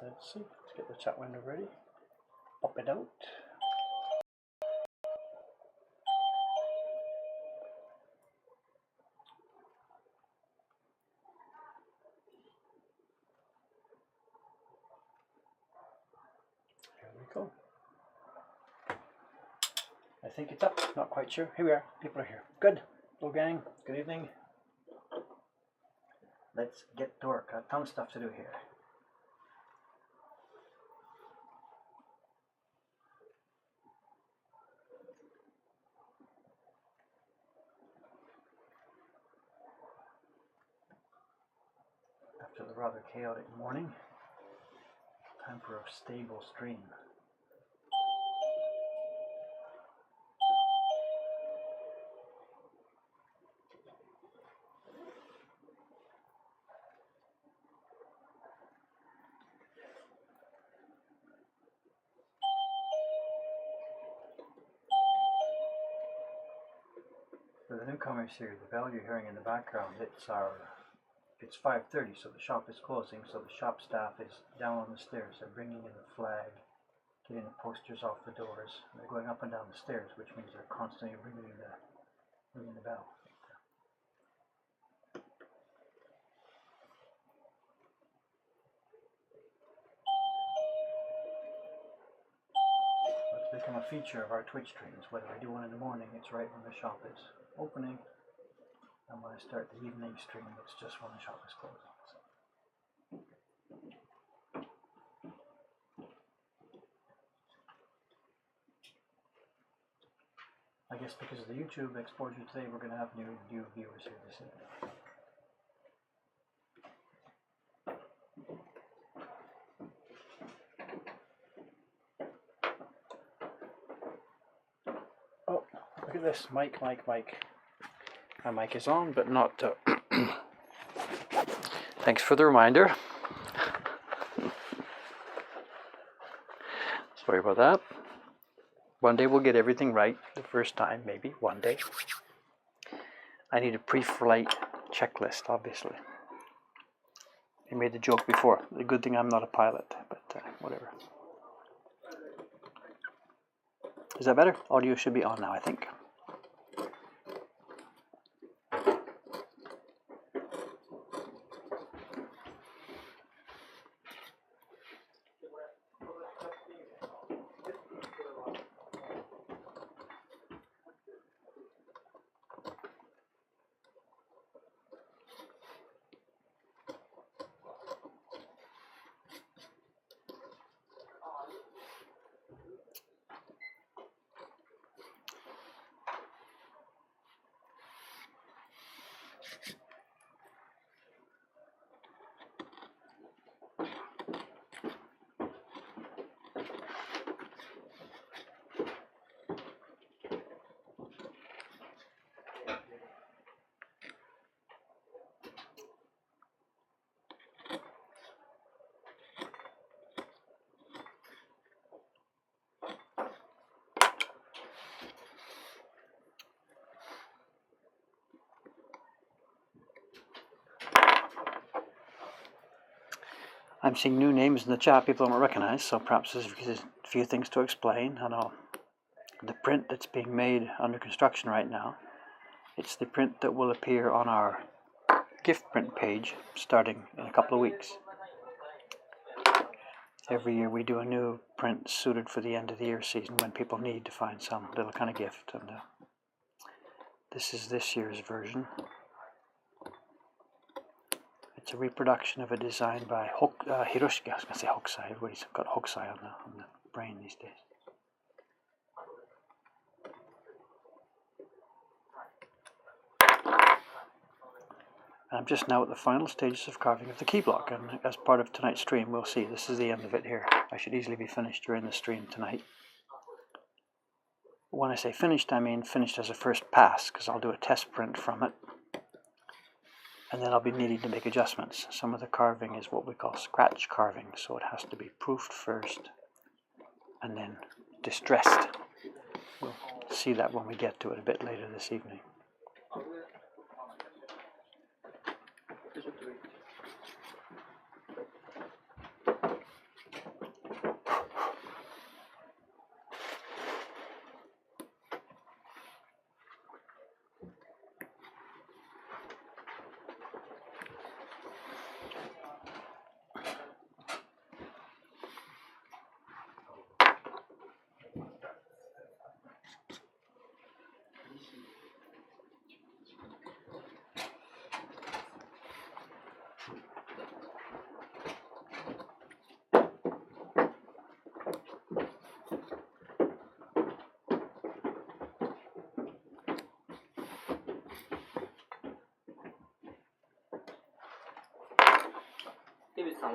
Let's see, let's get the chat window ready. Pop it out. Here we go. I think it's up, not quite sure. Here we are, people are here. Good. Hello gang, good evening. Let's get to work. I have a ton of stuff to do here. After the rather chaotic morning, time for a stable stream. For the newcomers here, the bell you're hearing in the background, it's 5:30, so the shop is closing, so the shop staff is down on the stairs. They're bringing in the flag, getting the posters off the doors. They're going up and down the stairs, which means they're constantly ringing the bell. It's become a feature of our Twitch streams. Whether I do one in the morning, it's right when the shop is opening, and when I start the evening stream, it's just when the shop is closing. I guess because of the YouTube exposure today, we're going to have new viewers here this evening. Oh, look at this, mic. My mic is on, but not... Thanks for the reminder. Sorry about that. One day we'll get everything right the first time, maybe, one day. I need a pre-flight checklist, obviously. I made the joke before. The good thing I'm not a pilot, but whatever. Is that better? Audio should be on now, I think. I'm seeing new names in the chat people don't recognize, so perhaps there's a few things to explain. I know the print that's being made under construction right now, it's the print that will appear on our gift print page starting in a couple of weeks. Every year we do a new print suited for the end of the year season when people need to find some little kind of gift, and this is this year's version. It's a reproduction of a design by Hiroshi. I was going to say Hokusai. Everybody's got Hokusai on the brain these days. And I'm just now at the final stages of carving of the key block, and as part of tonight's stream, we'll see. This is the end of it here. I should easily be finished during the stream tonight. When I say finished, I mean finished as a first pass, because I'll do a test print from it. And then I'll be needing to make adjustments. Some of the carving is what we call scratch carving, so it has to be proofed first and then distressed. We'll see that when we get to it a bit later this evening.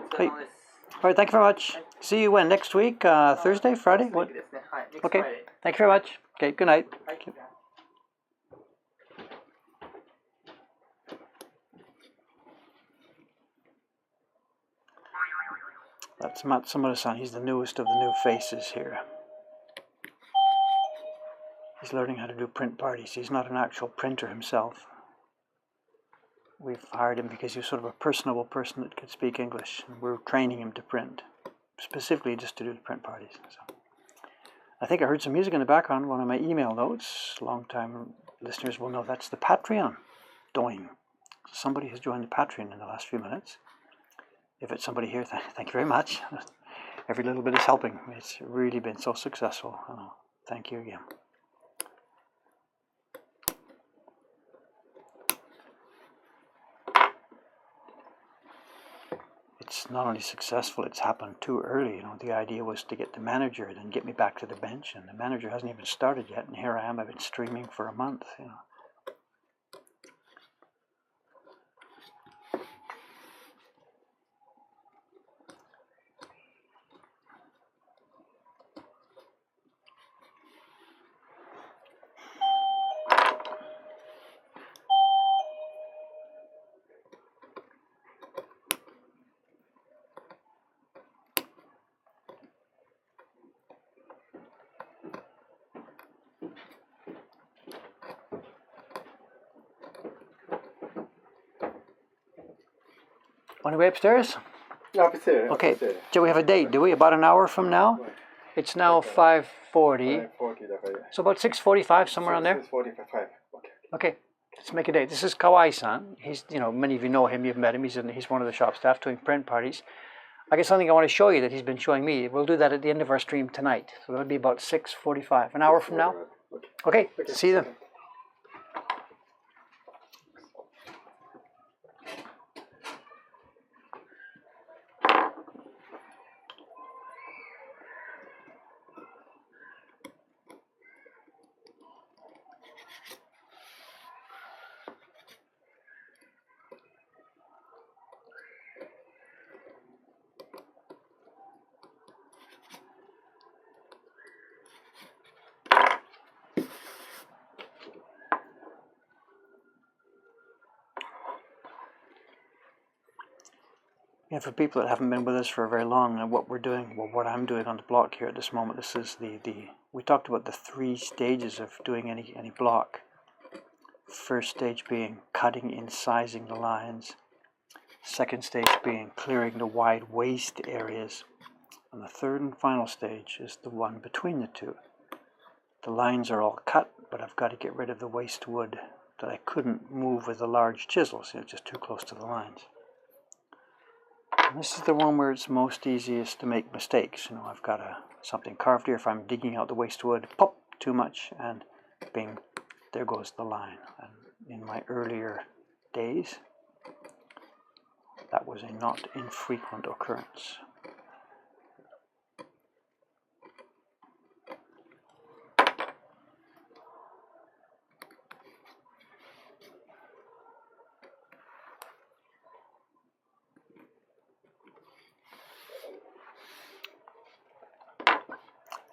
Great. All right, thank you very much. See you when? Next week? Thursday? Friday? What? Okay, thank you very much. Okay, good night. Thank you. That's Matsumoto-san. He's the newest of the new faces here. He's learning how to do print parties. He's not an actual printer himself. We've hired him because he's sort of a personable person that could speak English, and we're training him to print, specifically just to do the print parties. So, I think I heard some music in the background, one of my email notes. Long-time listeners will know that's the Patreon doing. Somebody has joined the Patreon in the last few minutes. If it's somebody here, thank you very much. Every little bit is helping. It's really been so successful. Oh, thank you again. It's not only successful, it's happened too early. You know, the idea was to get the manager and then get me back to the bench, and the manager hasn't even started yet, and here I am. I've been streaming for a month. You know. On the way upstairs? Okay. Do we have a date? Do we? About an hour from now? It's now 5:40. So about 6:45, somewhere on there. 6:45. Okay. Let's make a date. This is Kawai-san. He's, you know, many of you know him. You've met him. He's one of the shop staff doing print parties. I guess something I want to show you that he's been showing me. We'll do that at the end of our stream tonight. So that'll be about 6:45. An hour from now. Okay. See you then. And for people that haven't been with us for very long, and what we're doing, well, what I'm doing on the block here at this moment, this is we talked about the 3 stages of doing any block. First stage being cutting and sizing the lines. Second stage being clearing the wide waste areas. And the third and final stage is the one between the two. The lines are all cut, but I've got to get rid of the waste wood that I couldn't move with the large chisels. It's just too close to the lines. And this is the one where it's most easiest to make mistakes. You know, I've got something carved here. If I'm digging out the waste wood, pop, too much, and bing, there goes the line. And in my earlier days, that was a not infrequent occurrence.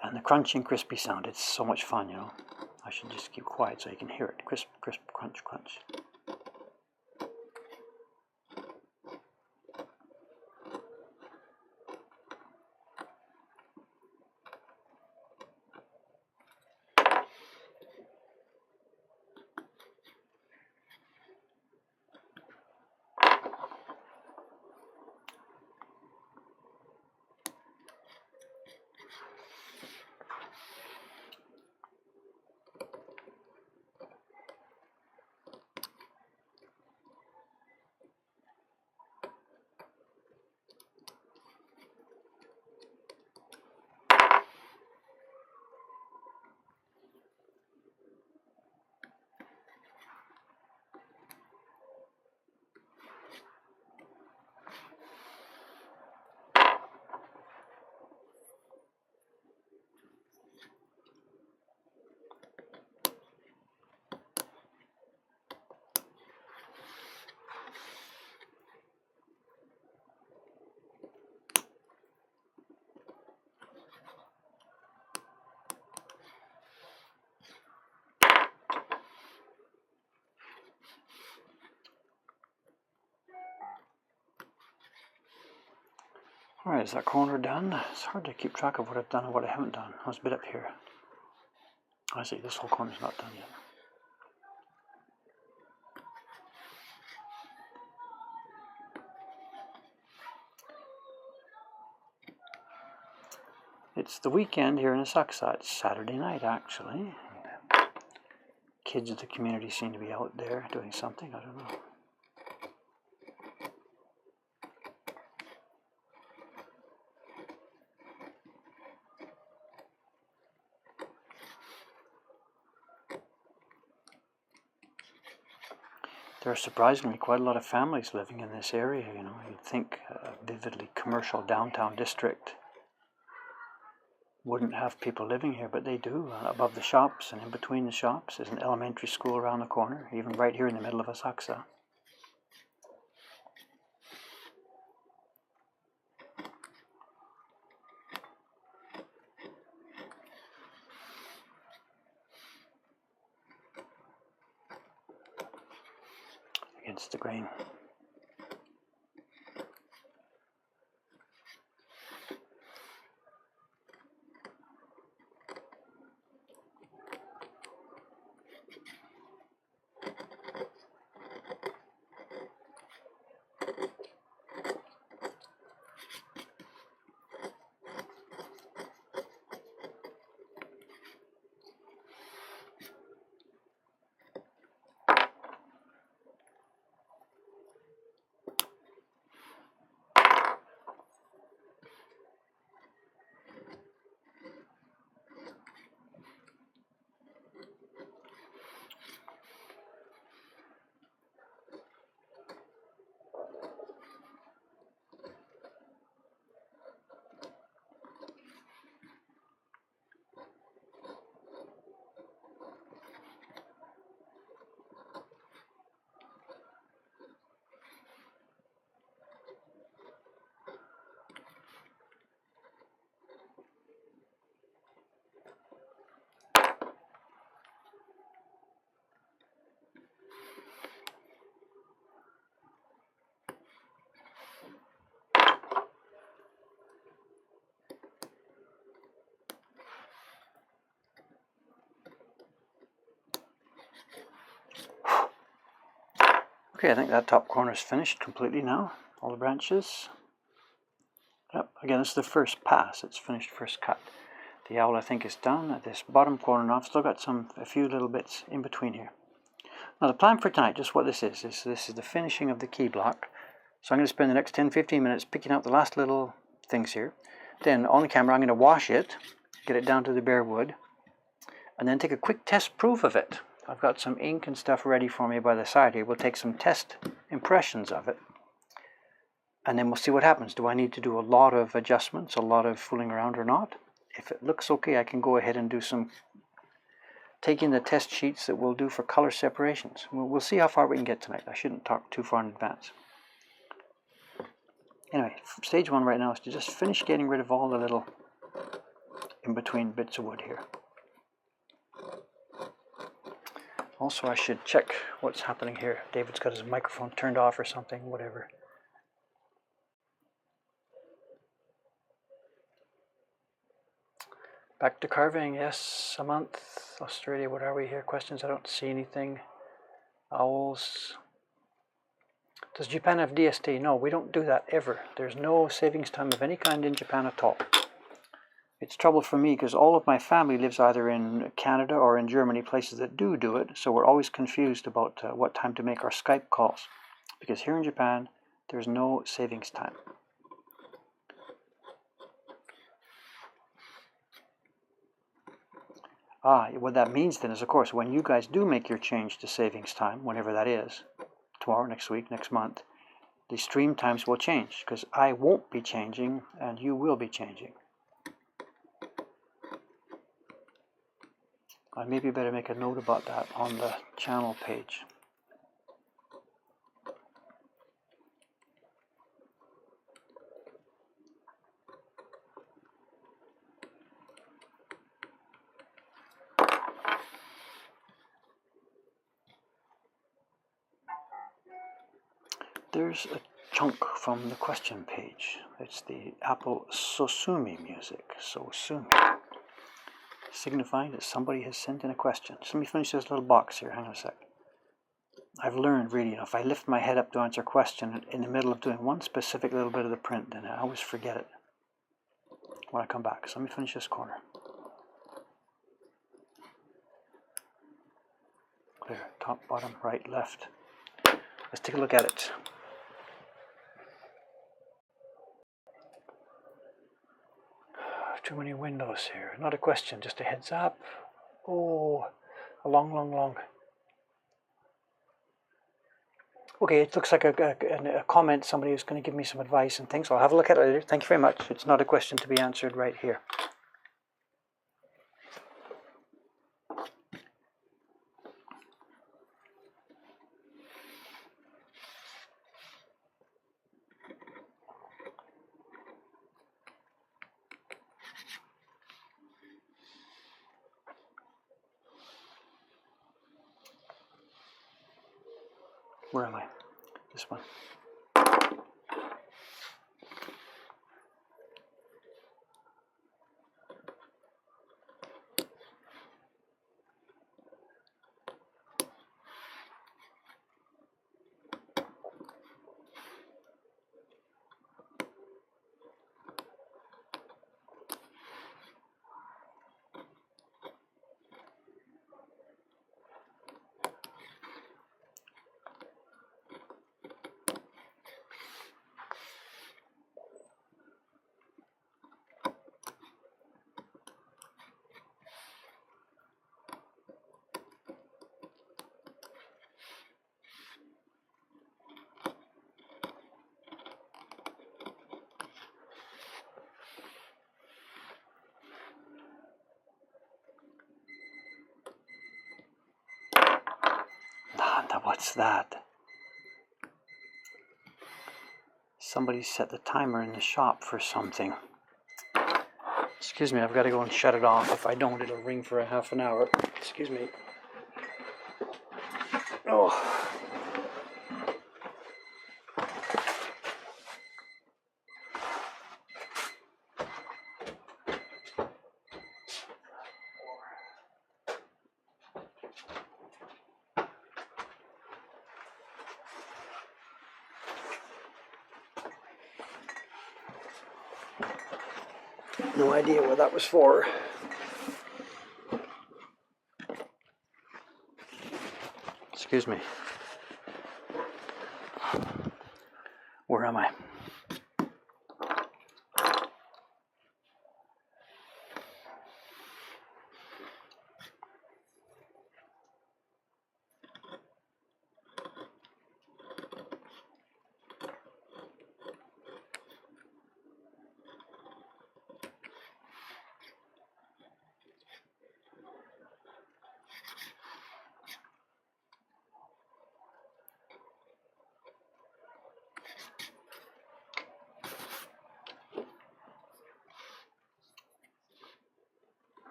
And the crunching, crispy sound, it's so much fun, you know. I should just keep quiet so you can hear it. Crisp, crisp, crunch, crunch. Alright, is that corner done? It's hard to keep track of what I've done and what I haven't done. I was a bit up here. I see, this whole corner's not done yet. It's the weekend here in Asuxa. It's Saturday night, actually. Kids of the community seem to be out there doing something. I don't know. There are surprisingly quite a lot of families living in this area, you know. You'd think a vividly commercial downtown district wouldn't have people living here, but they do. Above the shops and in between the shops is an elementary school around the corner, even right here in the middle of Asuxa. Against the grain. Okay, I think that top corner is finished completely now. All the branches. Yep, again, this is the first pass. It's finished first cut. The owl, I think, is done. At this bottom corner now, I've still got a few little bits in between here. Now, the plan for tonight, just what this is the finishing of the key block. So I'm going to spend the next 10-15 minutes picking out the last little things here. Then, on the camera, I'm going to wash it, get it down to the bare wood, and then take a quick test proof of it. I've got some ink and stuff ready for me by the side here. We'll take some test impressions of it, and then we'll see what happens. Do I need to do a lot of adjustments, a lot of fooling around or not? If it looks okay, I can go ahead and do some taking the test sheets that we'll do for color separations. We'll see how far we can get tonight. I shouldn't talk too far in advance. Anyway, stage one right now is to just finish getting rid of all the little in-between bits of wood here. Also, I should check what's happening here. David's got his microphone turned off or something, whatever. Back to carving, yes, a month. Australia, what are we here? Questions, I don't see anything. Owls. Does Japan have DST? No, we don't do that ever. There's no savings time of any kind in Japan at all. It's trouble for me because all of my family lives either in Canada or in Germany, places that do it, so we're always confused about what time to make our Skype calls. Because here in Japan, there's no savings time. What that means then is, of course, when you guys do make your change to savings time, whenever that is, tomorrow, next week, next month, the stream times will change because I won't be changing and you will be changing. I maybe better make a note about that on the channel page. There's a chunk from the question page. It's the Apple Sosumi music. Sosumi. Signifying that somebody has sent in a question. Just let me finish this little box here. Hang on a sec. I've learned really, if I lift my head up to answer a question in the middle of doing one specific little bit of the print, then I always forget it when I come back. So let me finish this corner. Clear. Top, bottom, right, left. Let's take a look at it. Too many windows here. Not a question, just a heads up. Oh, a long. Okay, it looks like a comment. Somebody is going to give me some advice and things. I'll have a look at it later. Thank you very much. It's not a question to be answered right here. Where am I? This one. Now what's that? Somebody set the timer in the shop for something. Excuse me, I've got to go and shut it off. If I don't, it'll ring for a half an hour. Excuse me. Oh. No idea what that was for. Excuse me. Where am I?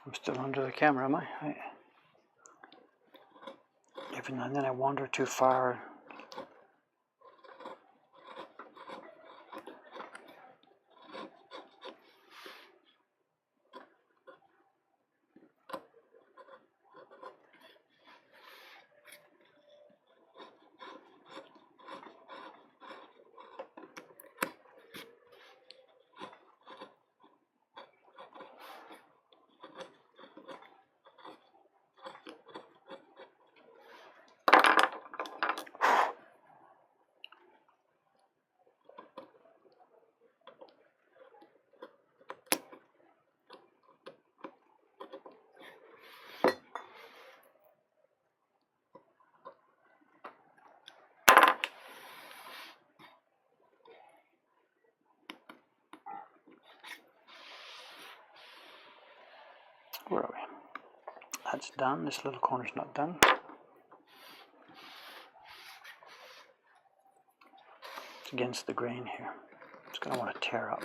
I'm still under the camera, am I? Every now and then I wander too far. Where are we? That's done. This little corner's not done. It's against the grain here. It's going to want to tear up.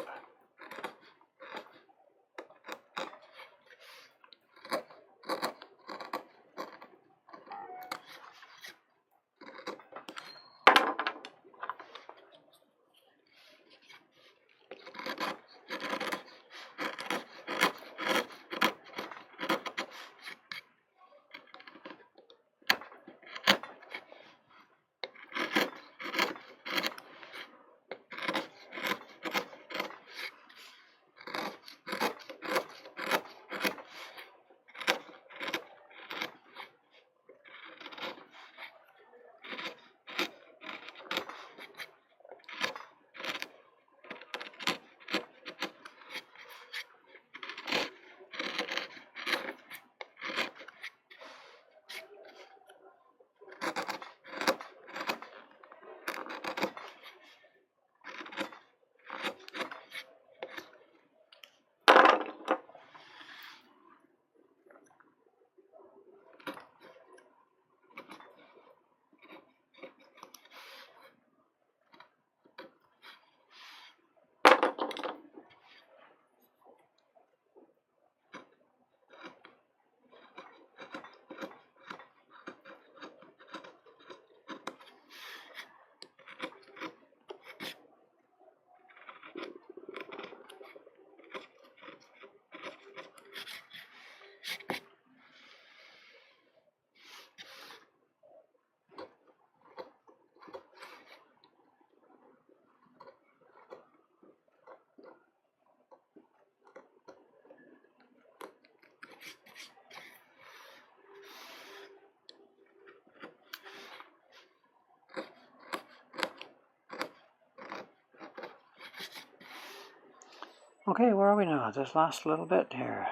Okay, where are we now? This last little bit here.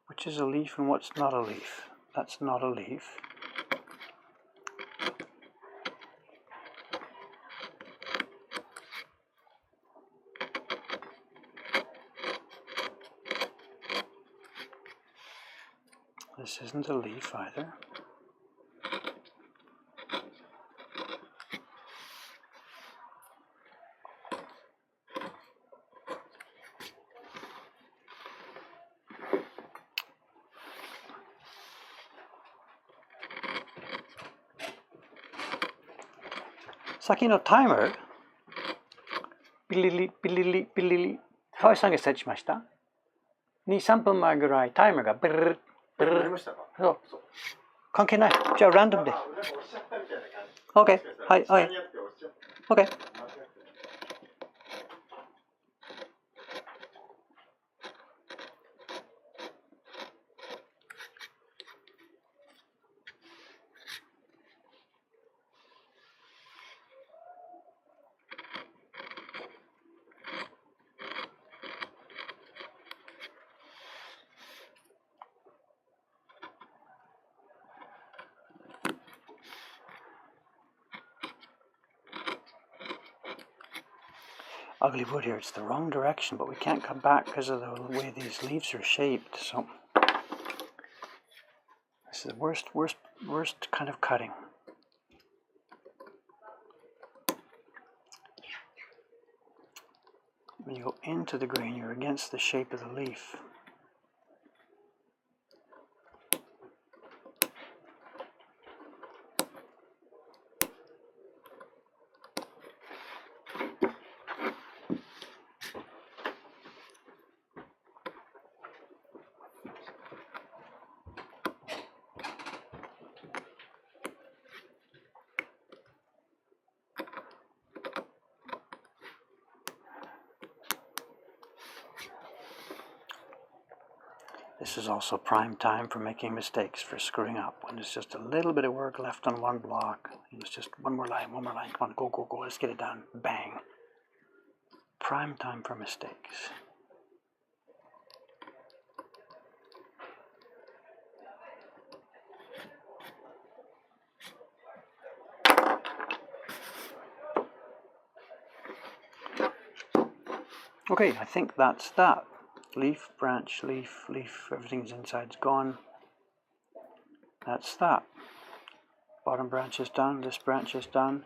Which is a leaf and what's not a leaf? That's not a leaf. This isn't a leaf either. Saki no timer. Bilili bilili bilili. 川合さんが設置しました。2、3分前ぐらいタイマーがブルルブルル。そう。関係ない。じゃあランダムで。OK。はい、はい。OK。Ugly wood here. It's the wrong direction, but we can't come back because of the way these leaves are shaped. So this is the worst kind of cutting. When you go into the grain, you're against the shape of the leaf. This is also prime time for making mistakes, for screwing up. When there's just a little bit of work left on one block, it's just one more line, come on, go, go, go, let's get it done, bang. Prime time for mistakes. Okay, I think that's that. Leaf, branch, leaf, leaf, everything's inside's gone. That's that. Bottom branch is done, this branch is done.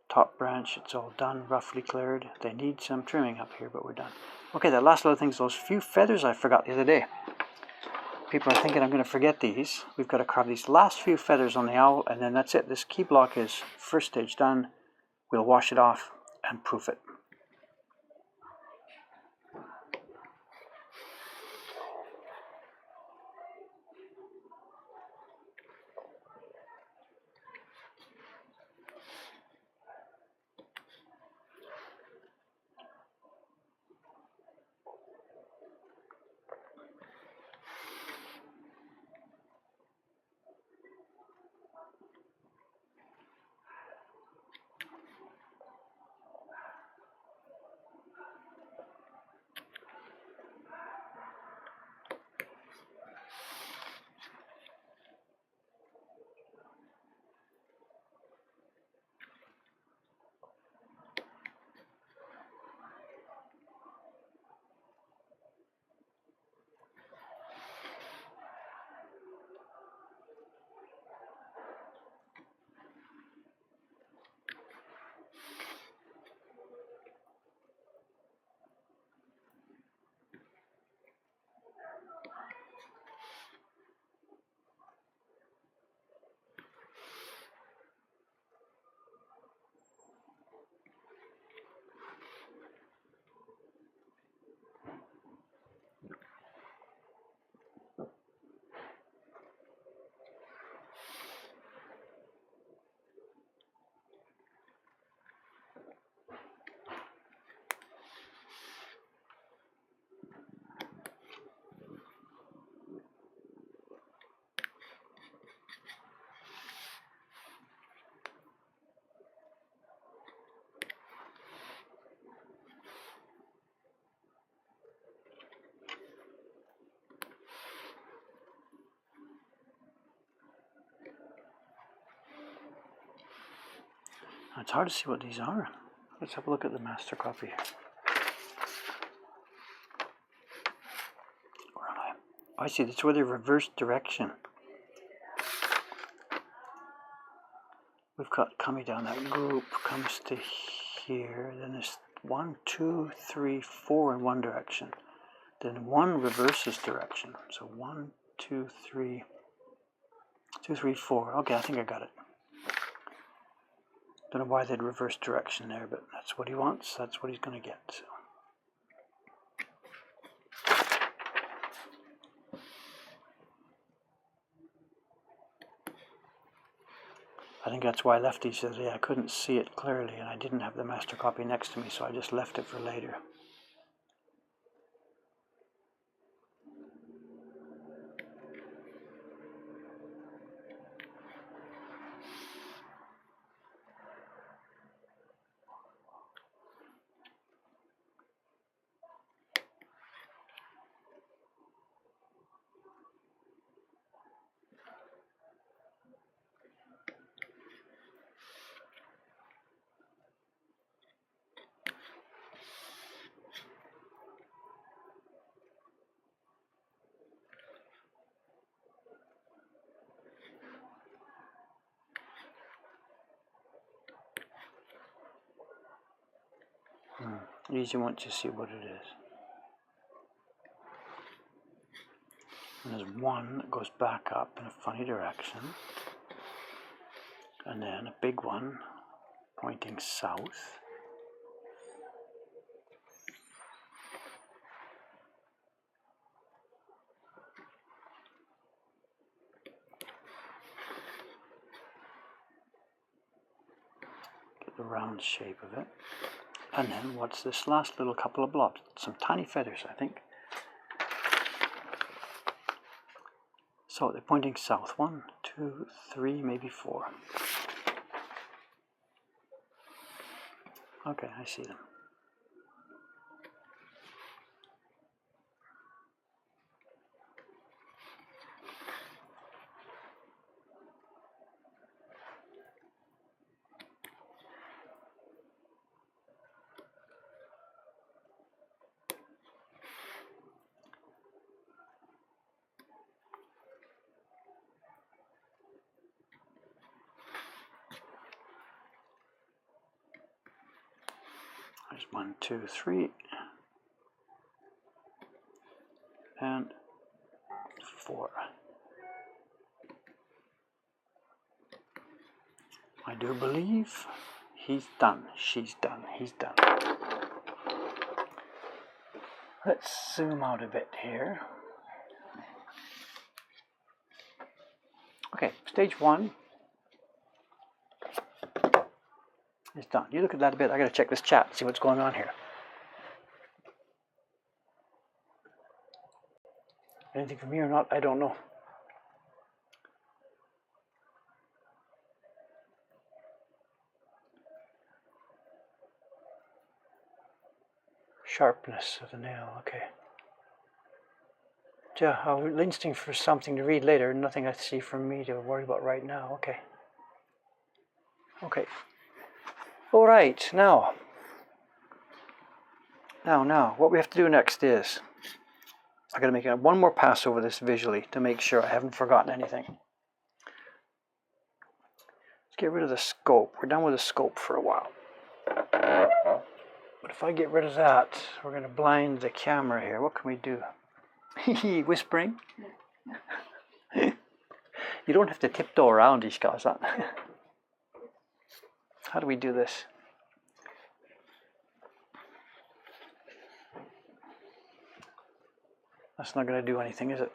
Top branch, it's all done, roughly cleared. They need some trimming up here, but we're done. Okay, the last little things, those few feathers I forgot the other day. People are thinking I'm going to forget these. We've got to carve these last few feathers on the owl, and then that's it. This key block is first stage done. We'll wash it off and proof it. It's hard to see what these are. Let's have a look at the master copy. Where am I? Oh, I see, that's where they reverse direction. We've got coming down that group, comes to here, then there's 1, 2, 3, 4 in one direction. Then 1 reverses direction. So 1, 2, 3, 2, 3, 4. Okay, I think I got it. Don't know why they'd reverse direction there, but that's what he wants. That's what he's going to get. So. I think that's why I left these the other day. I couldn't see it clearly, and I didn't have the master copy next to me, so I just left it for later. Easy once you see what it is. And there's 1 that goes back up in a funny direction. And then a big one pointing south. Get the round shape of it. And then what's this last little couple of blobs? Some tiny feathers, I think. So they're pointing south. 1, 2, 3, maybe 4. Okay, I see them. There's 1, 2, 3, and 4. I do believe he's done. She's done. He's done. Let's zoom out a bit here. Okay, stage 1 is done. You look at that a bit. I got to check this chat, see what's going on here. Anything from here or not, I don't know. Sharpness of the nail, okay. Yeah, I'll instinct for something to read later. Nothing I see from me to worry about right now. Okay. Okay. All right, now, what we have to do next is I got to make one more pass over this visually to make sure I haven't forgotten anything. Let's get rid of the scope. We're done with the scope for a while. But if I get rid of that, we're going to blind the camera here. What can we do? Whispering? You don't have to tiptoe around these guys. Huh? How do we do this? That's not going to do anything, is it?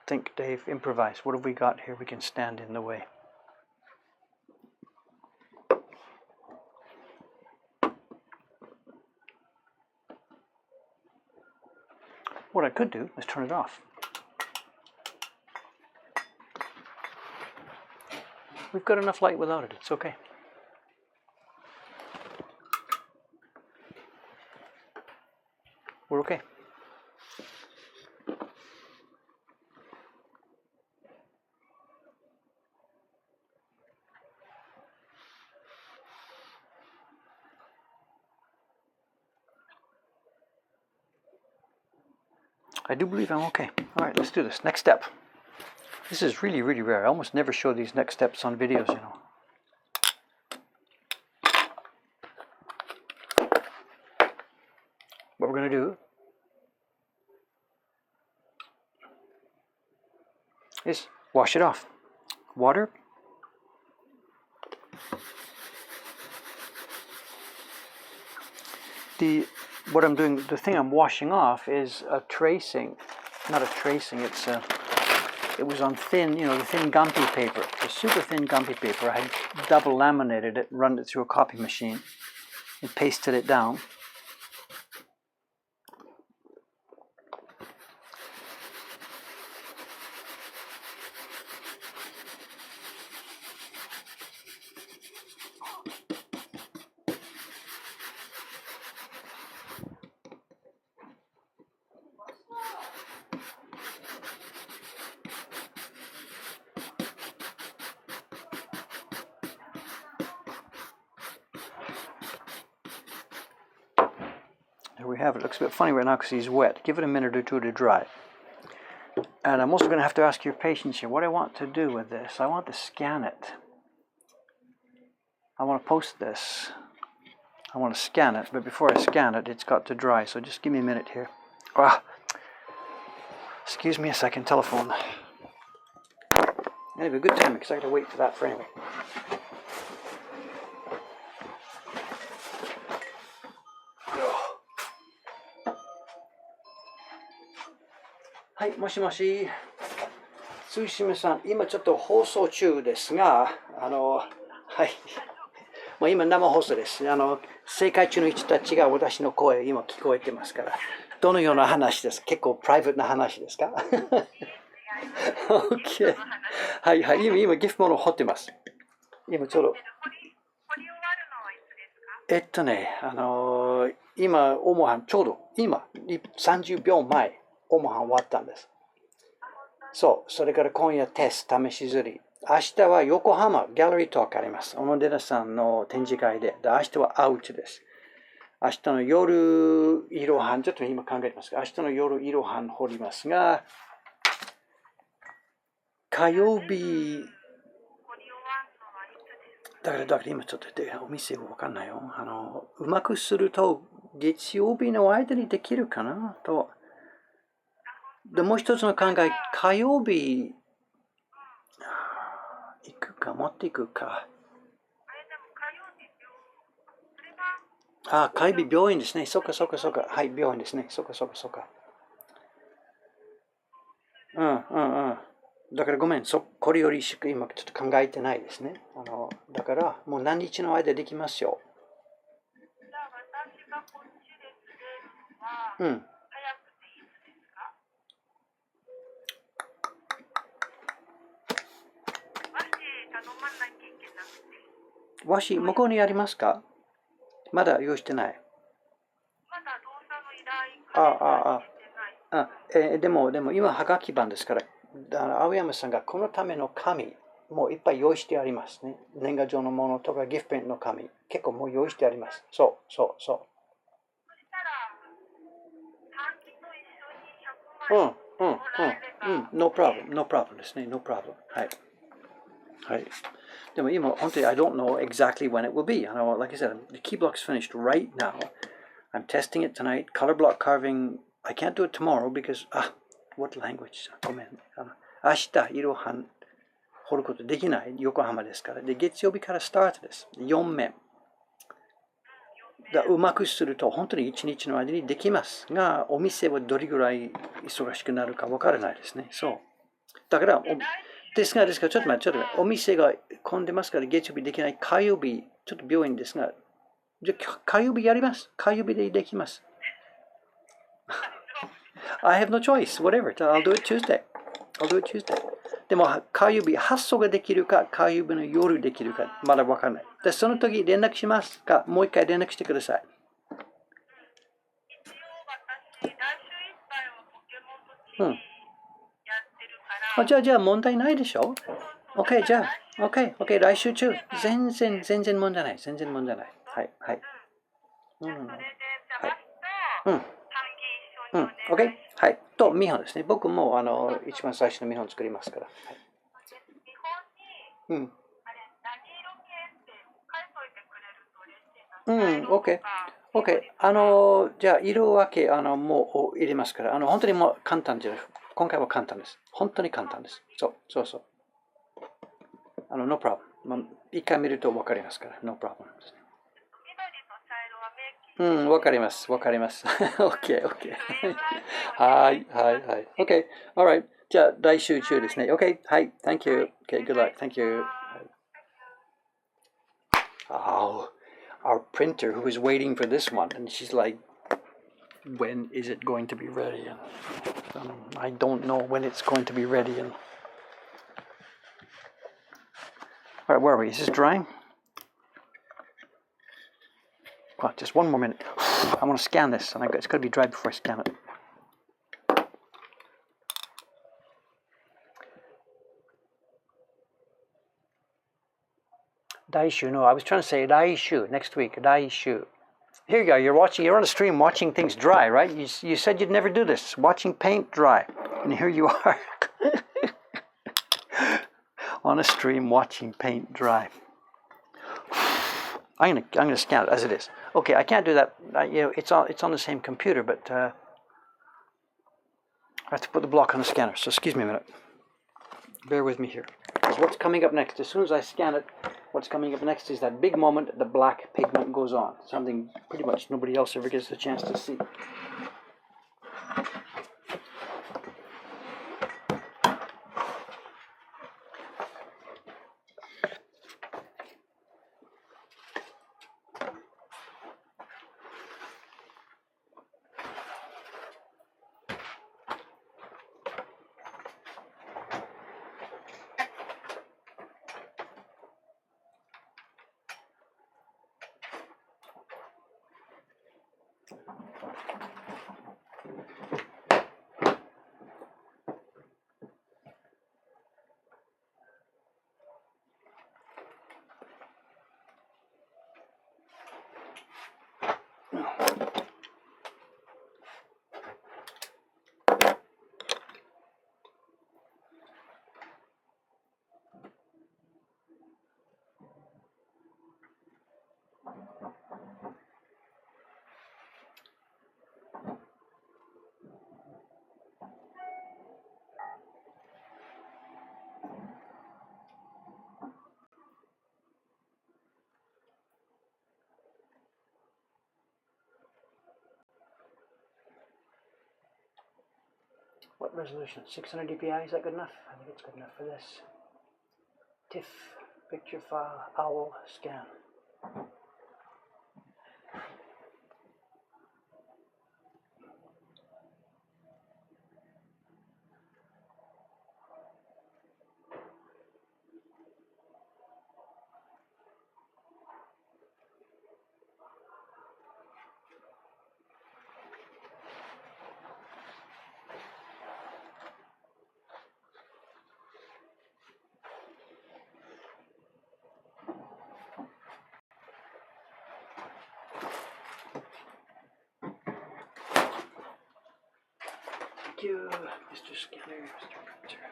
Think, Dave, improvise. What have we got here we can stand in the way? What I could do is turn it off. We've got enough light without it. It's okay. We're okay. I do believe I'm okay. All right, let's do this. Next step. This is really, really rare. I almost never show these next steps on videos, you know. What we're going to do is wash it off. Water. What I'm doing, the thing I'm washing off is a tracing, not a tracing, it was on thin, you know, the thin Gumpy paper, the super thin Gumpy paper. I had double laminated it, run it through a copy machine, and pasted it down. There we have it. It looks a bit funny right now because he's wet. Give it a minute or two to dry. And I'm also going to have to ask your patience here. What I want to do with this, I want to scan it. I want to post this. I want to scan it, but before I scan it, it's got to dry. So just give me a minute here. Ah, excuse me a second, telephone. Anyway, good timing because I got to wait for that for anyway. Hi, もしもし。ついしめさん、今ちょっと放送中ですが、はい。もう今生放送です。正解中の人たちが私の声今聞こえてますから。どのような話ですか？結構プライベートな話ですか？ OK。はいはい。今ギフト物を掘ってます。今ちょうど。今、オモハン、ちょうど今、30秒前、オモハン終わったんです。そう、それから今夜テスト、試し刷り。明日は横浜、ギャラリートークあります。小野寺さんの展示会で。明日はアウトです。明日の夜、いろはん、ちょっと今考えてますが、明日の夜、いろはん掘りますが、火曜日、だから今ちょっとお店わかんないよ。うまくすると月曜日の間にできるかなと。で、もう一つの考え、火曜日行くか、持っていくか。火曜日病院ですね。そっか。はい、病院ですね。そっか。だからごめん、これよりしか今ちょっと考えてないですね。だからもう何日の間できますよ。うん。和紙、向こうにありますか？まだ用意してない。まだ動作の依頼でも今、はがき版ですから、青山さんがこのための紙、もういっぱい用意してありますね。年賀状のものとか、ギフトペンの紙、結構もう用意してあります。そう。そしたら、短期と一緒に100枚。No problem ですね。No problem。はい。でも今、本当に I don't know exactly when it will be. Like I said, the key block's finished right now. I'm testing it tonight. Color block carving, I can't do it tomorrow because, what language? ごめん。明日、いろはん掘ることできない。横浜ですから。で、月曜日からスタートです。4面。うまくすると本当に1日の間にできますが、お店はどれぐらい忙しくなるかわからないですね。そう。だから、ですが、ちょっと待って、お店が混んでますから月曜日できない。火曜日、ちょっと病院ですが、じゃあ火曜日やります。火曜日でできます。I have no choice, whatever. I'll do it Tuesday. でも火曜日発送ができるか、火曜日の夜できるか、まだわからない。で、その時連絡しますか、もう一回連絡してください。じゃあ問題ないでしょ？ OK、じゃあ、OK、来週中。全然問題ない。はい。はい。うん、OK? はい。と、見本ですね。僕も一番最初の見本作りますから。はい、うん。うん、OK。OK。じゃあ、色分け、もう入れますから、本当にもう簡単じゃない。今回は簡単です。本当に簡単です。そうそう。No problem。まあ、一回見ると分かりますから、No problem ですね。うん、わかります。わかります。OK、OK。はい、はい、はい。OK、alright。じゃあ、来週中ですね。OK、はい、Thank you. OK、good luck. Thank you. Oh, our printer who was waiting for this one, and she's like, when is it going to be ready? And I don't know when it's going to be ready. And all right, where are we? Is this drying? Well, just one more minute. I want to scan this, and it's got to be dry before I scan it. Daishu, no, I was trying to say Daishu next week. Daishu. Here you go. You're on a stream watching things dry, right? You said you'd never do this, watching paint dry, and here you are on a stream watching paint dry. I'm gonna scan it as it is. Okay, I can't do that. It's on the same computer, but I have to put the block on the scanner. So excuse me a minute. Bear with me here. Because what's coming up next? As soon as I scan it, what's coming up next is that big moment. The black pigment goes on. Something pretty much nobody else ever gets the chance to see. What resolution? 600 dpi, is that good enough? I think it's good enough for this. TIFF, picture file, owl, scan. Thank you, Mr. Scanner, Mr. Printer.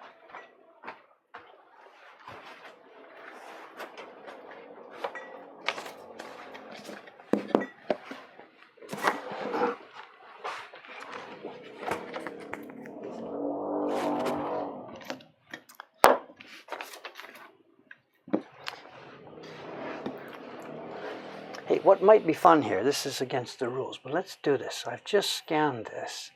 Hey, what might be fun here, this is against the rules, but let's do this. I've just scanned this.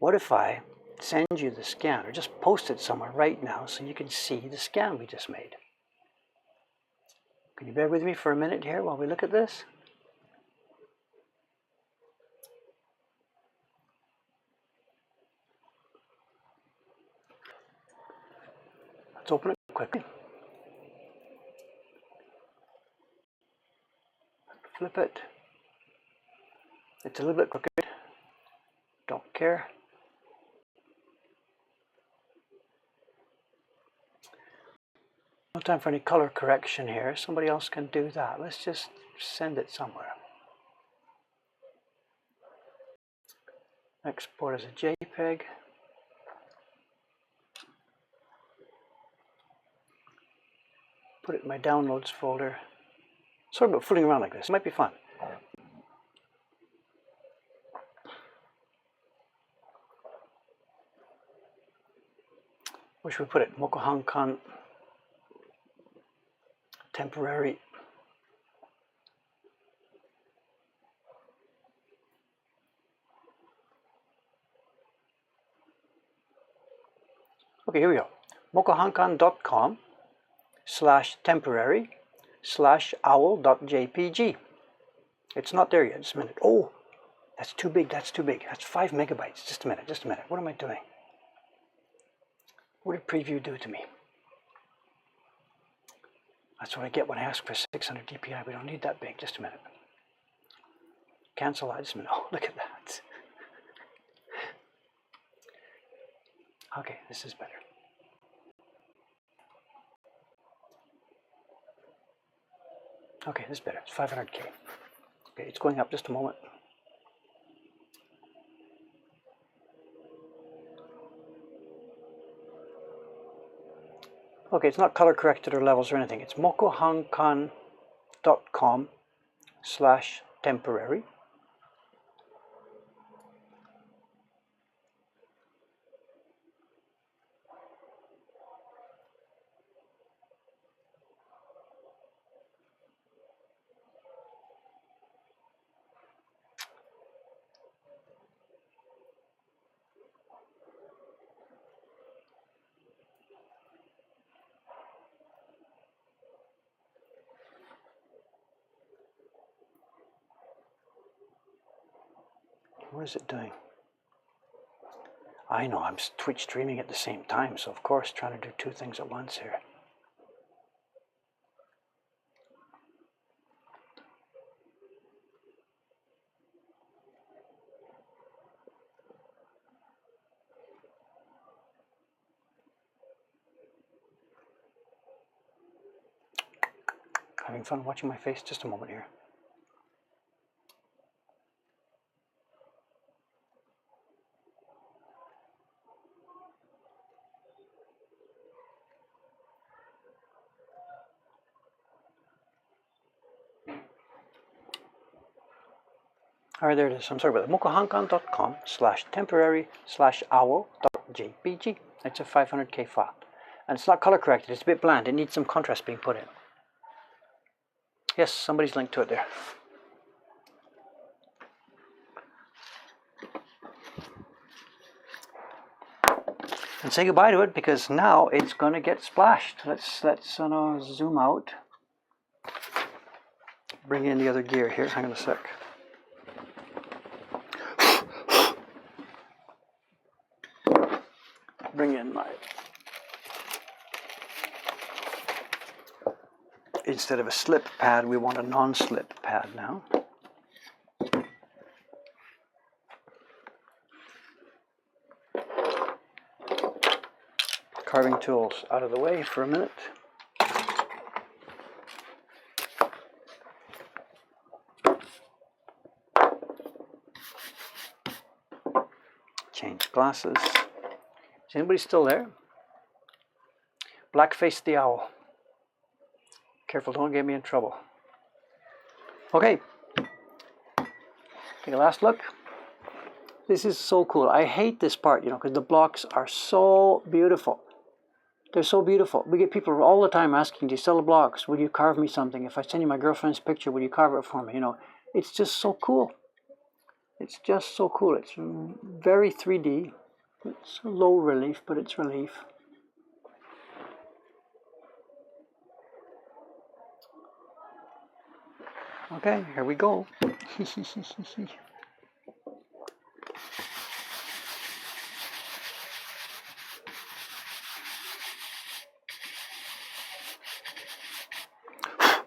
What if I send you the scan, or just post it somewhere right now so you can see the scan we just made? Can you bear with me for a minute here while we look at this? Let's open it quickly. Flip it. It's a little bit crooked. Don't care. No time for any color correction here. Somebody else can do that. Let's just send it somewhere. Export as a JPEG. Put it in my downloads folder. Sorry about fooling around like this. It might be fun. Where should we put it? Mokuhankan temporary. Okay, here we go. mokuhankan.com/temporary/owl.jpg. It's not there yet. Just a minute. Oh, that's too big. That's too big. That's 5 megabytes. Just a minute. Just a minute. What am I doing? What did preview do to me? That's what I get when I ask for 600 dpi. We don't need that big. Just a minute. Cancel that. Just a minute. Oh, look at that. Okay, this is better. Okay, this is better. It's 500K. Okay, it's going up. Just a moment. Okay, it's not color corrected or levels or anything. It's mokuhankan.com/temporary. What is it doing? I know, I'm Twitch streaming at the same time, so of course trying to do 2 things at once here. Having fun watching my face? Just a moment here. All right, there it is. I'm sorry about that. mokuhankan.com/temporary/owl.jpg. It's a 500K file. And it's not color corrected. It's a bit bland. It needs some contrast being put in. Yes, somebody's linked to it there. And say goodbye to it because now it's going to get splashed. Let's zoom out. Bring in the other gear here. Hang on a sec. Bring in my, instead of a slip pad, we want a non-slip pad now. Carving tools out of the way for a minute. Change glasses. Is anybody still there? Blackface the owl. Careful, don't get me in trouble. Okay. Take a last look. This is so cool. I hate this part, because the blocks are so beautiful. They're so beautiful. We get people all the time asking, do you sell the blocks? Will you carve me something? If I send you my girlfriend's picture, will you carve it for me? It's just so cool. It's just so cool. It's very 3D. It's low relief, but it's relief. Okay, here we go.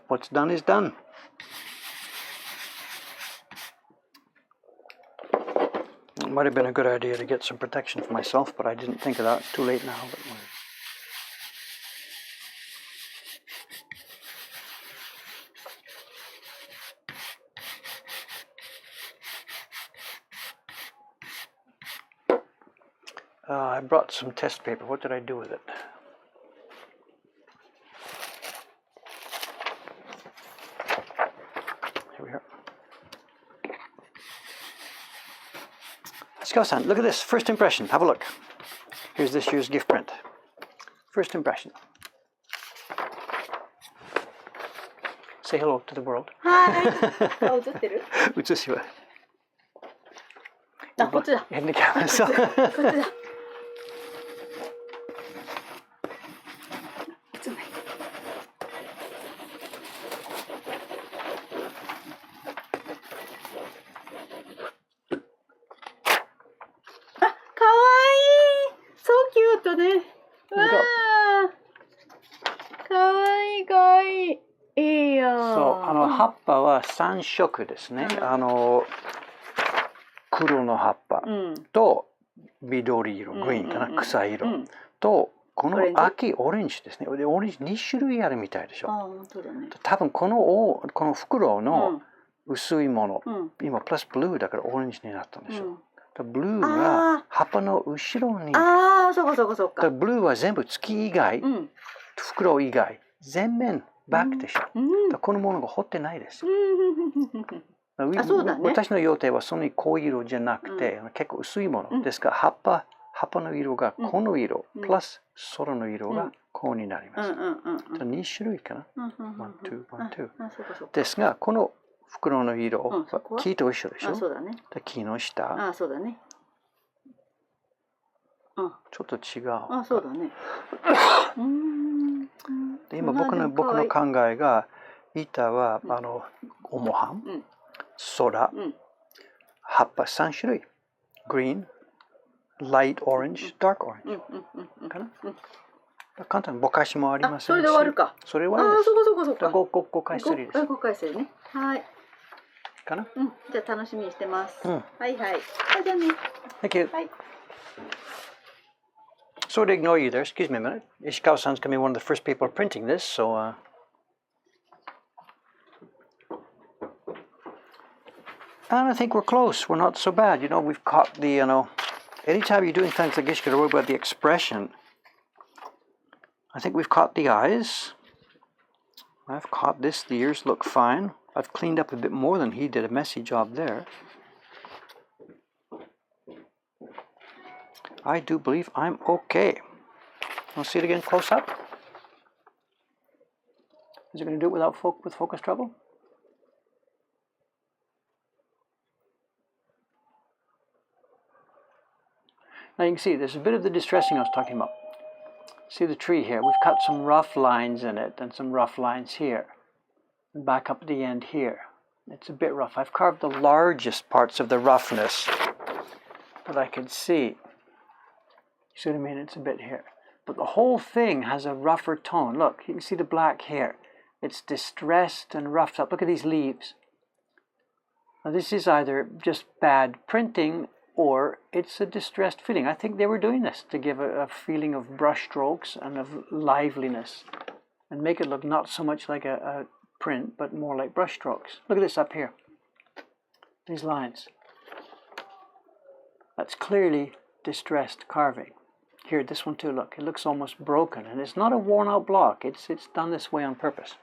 What's done is done. It might have been a good idea to get some protection for myself, but I didn't think of that. It's too late now. I brought some test paper. What did I do with it? Here we are. Ishikawa-san, look at this. First impression. Have a look. Here's this year's gift print. First impression. Say hello to the world. Hi. あ、映ってる？映しは。あ、こっちだ。変なキャメラさ。こっちだ。あ、かわいい。そうキュートね。わあ。かわいいかわいい。いいよ。そう、葉っぱは3色ですね。黒の葉っぱと緑色、グリーンかな、草色とこの秋オレンジですね。でオレンジ2種類あるみたいでしょ。あ、本当だね。多分この袋の薄いもの、今プラスブルーだからオレンジになったんでしょ。ブルーが葉っぱの後ろに。ああ、そうかそうかそうか。ブルーは全部月以外、袋以外全面バックでしょ。このものが彫ってないです。あ、そうだね。私の予定はそんなに濃い色じゃなくて、結構薄いものですから葉っぱの色がこの色、プラス空の色がこうになります。2種類かな。1、2、1、2。ですがこの袋の色、木と一緒でしょ。木の下。あ、そうだね。ちょっと違う。あ、そうだね。今僕の考えが板はオモハン、空、葉っぱ3種類。グリーン、ライトオレンジ、ダークオレンジ。かな。簡単にぼかしもありますし。それで終わるか。それはありです。そうか。5回するです。5回するね。はい。かな。じゃあ楽しみにしてます。はいはい。じゃあね。Thank you. Sorry to ignore you there. Excuse me a minute. Ishikawa-san's going to be one of the first people printing this, so and I think we're close. We're not so bad. You know, we've caught the, anytime you're doing things like this, you got to worry about the expression. I think we've caught the eyes. I've caught this. The ears look fine. I've cleaned up a bit more than he did. A messy job there. I do believe I'm okay. I'll see it again close up. Is it going to do it with focus trouble? Now you can see there's a bit of the distressing I was talking about. See the tree here? We've cut some rough lines in it and some rough lines here. And back up the end here. It's a bit rough. I've carved the largest parts of the roughness that I could see. You see what I mean? It's a bit here. But the whole thing has a rougher tone. Look, you can see the black here. It's distressed and roughed up. Look at these leaves. Now this is either just bad printing or it's a distressed feeling. I think they were doing this to give a feeling of brush strokes and of liveliness and make it look not so much like a print but more like brush strokes. Look at this up here. These lines. That's clearly distressed carving. Here, this one too, look. It looks almost broken and it's not a worn out block. It's done this way on purpose.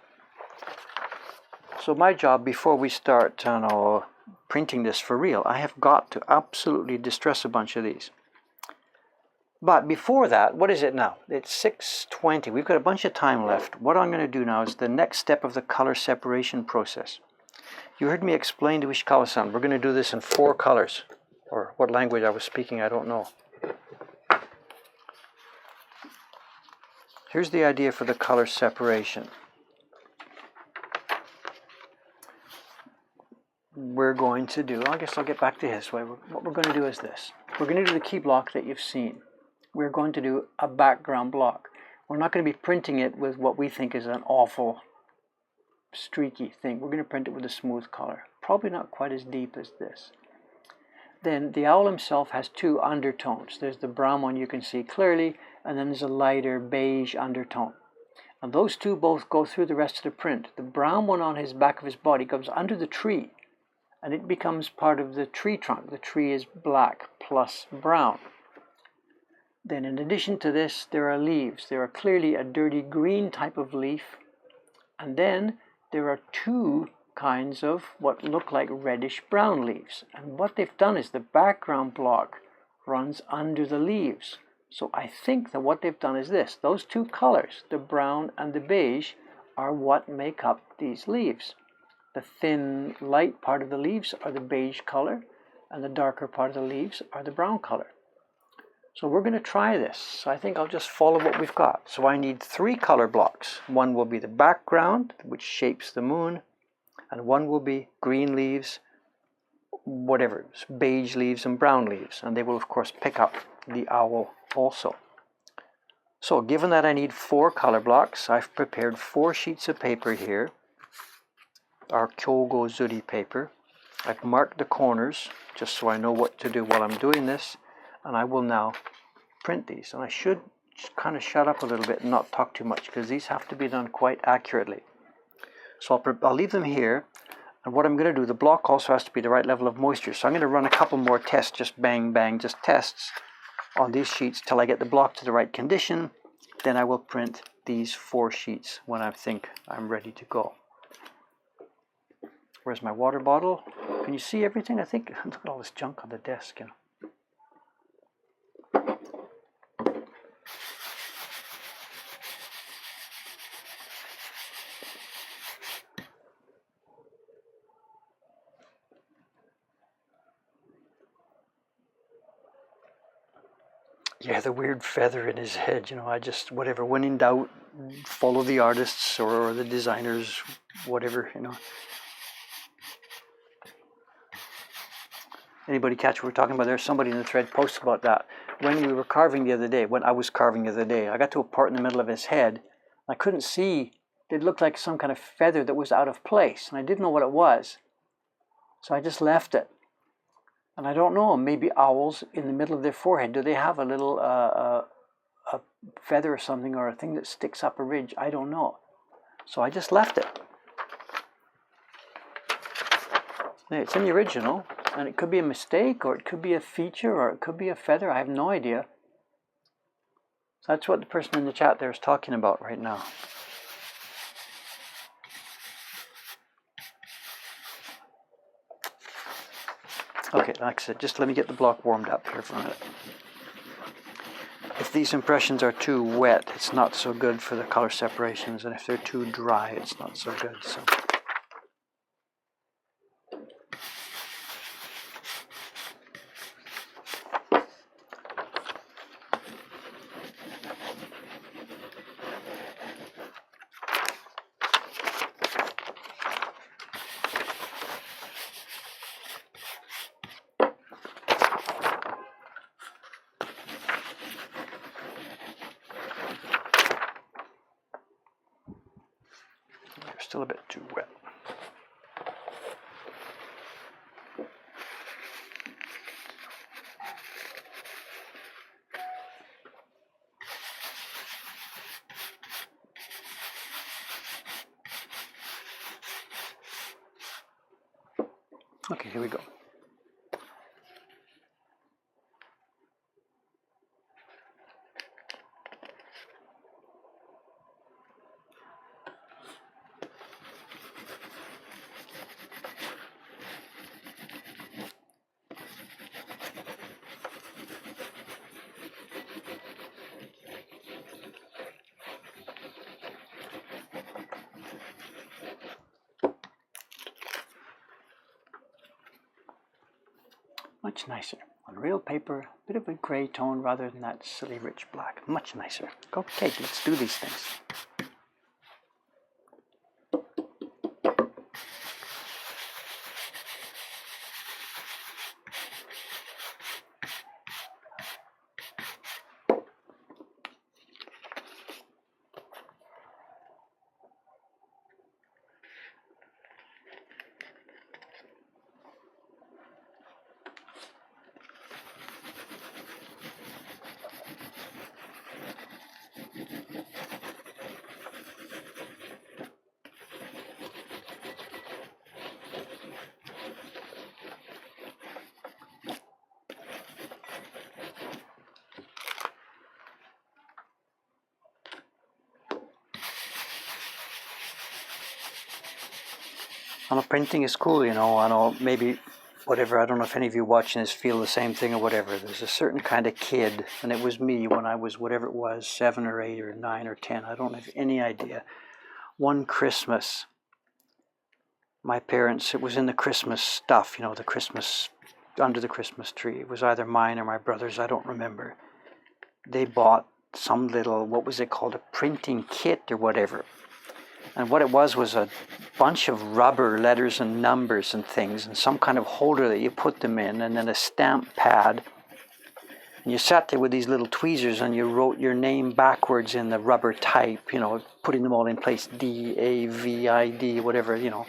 So my job before we start printing this for real, I have got to absolutely distress a bunch of these. But before that, what is it now? It's 6:20. We've got a bunch of time left. What I'm going to do now is the next step of the color separation process. You heard me explain to Ishikawa-san, we're going to do this in 4 colors. Or what language I was speaking, I don't know. Here's the idea for the color separation. We're going to do, I guess I'll get back to his way. What we're going to do is this. We're going to do the key block that you've seen. We're going to do a background block. We're not going to be printing it with what we think is an awful streaky thing. We're going to print it with a smooth color. Probably not quite as deep as this. Then the owl himself has 2 undertones. There's the brown one you can see clearly, and then there's a lighter beige undertone. And those 2 both go through the rest of the print. The brown one on his back of his body goes under the tree, and it becomes part of the tree trunk. The tree is black plus brown. Then in addition to this, there are leaves. There are clearly a dirty green type of leaf. And then there are two kinds of what look like reddish brown leaves. And what they've done is the background block runs under the leaves. So I think that what they've done is this. Those two colors, the brown and the beige, are what make up these leaves. The thin, light part of the leaves are the beige color, and the darker part of the leaves are the brown color. So we're going to try this. So I think I'll just follow what we've got. So I need 3 color blocks. One will be the background, which shapes the moon, and one will be green leaves, whatever, beige leaves and brown leaves. And they will, of course, pick up the owl also. So given that I need 4 color blocks, I've prepared 4 sheets of paper here, our Kyogo Zuri paper. I've marked the corners just so I know what to do while I'm doing this, and I will now print these. And I should kind of shut up a little bit and not talk too much because these have to be done quite accurately. So I'll leave them here, and what I'm going to do, the block also has to be the right level of moisture. So I'm going to run a couple more tests, just bang, bang, just tests on these sheets till I get the block to the right condition. Then I will print these 4 sheets when I think I'm ready to go. Where's my water bottle? Can you see everything? I think, look at all this junk on the desk. Yeah, the weird feather in his head, I just, whatever, when in doubt, follow the artists or the designers, whatever, Anybody catch what we're talking about? There's somebody in the thread posted about that. When we were carving the other day, when I was carving the other day, I got to a part in the middle of his head. I couldn't see. It looked like some kind of feather that was out of place, and I didn't know what it was. So I just left it. And I don't know, maybe owls in the middle of their forehead, do they have a little a feather or something, or a thing that sticks up a ridge? I don't know. So I just left it. It's in the original, and it could be a mistake, or it could be a feature, or it could be a feather. I have no idea. So that's what the person in the chat there is talking about right now. Okay, like I said, just let me get the block warmed up here for a minute. If these impressions are too wet, it's not so good for the color separations, and if they're too dry, it's not so good. So. Still a bit too wet. Okay, here we go. Much nicer. On real paper, a bit of a grey tone rather than that silly rich black. Much nicer. Okay, let's do these things. Printing is cool, you know. I know maybe whatever. I don't know if any of you watching this feel the same thing or whatever. There's a certain kind of kid, and it was me when I was whatever it was, 7 or 8 or 9 or 10. I don't have any idea. One Christmas, my parents, it was in the Christmas stuff, you know, the Christmas, under the Christmas tree. It was either mine or my brother's, I don't remember. They bought some little, what was it called, a printing kit or whatever. And what it was a bunch of rubber letters and numbers and things, and some kind of holder that you put them in, and then a stamp pad. And you sat there with these little tweezers and you wrote your name backwards in the rubber type, you know, putting them all in place, D-A-V-I-D, whatever, you know.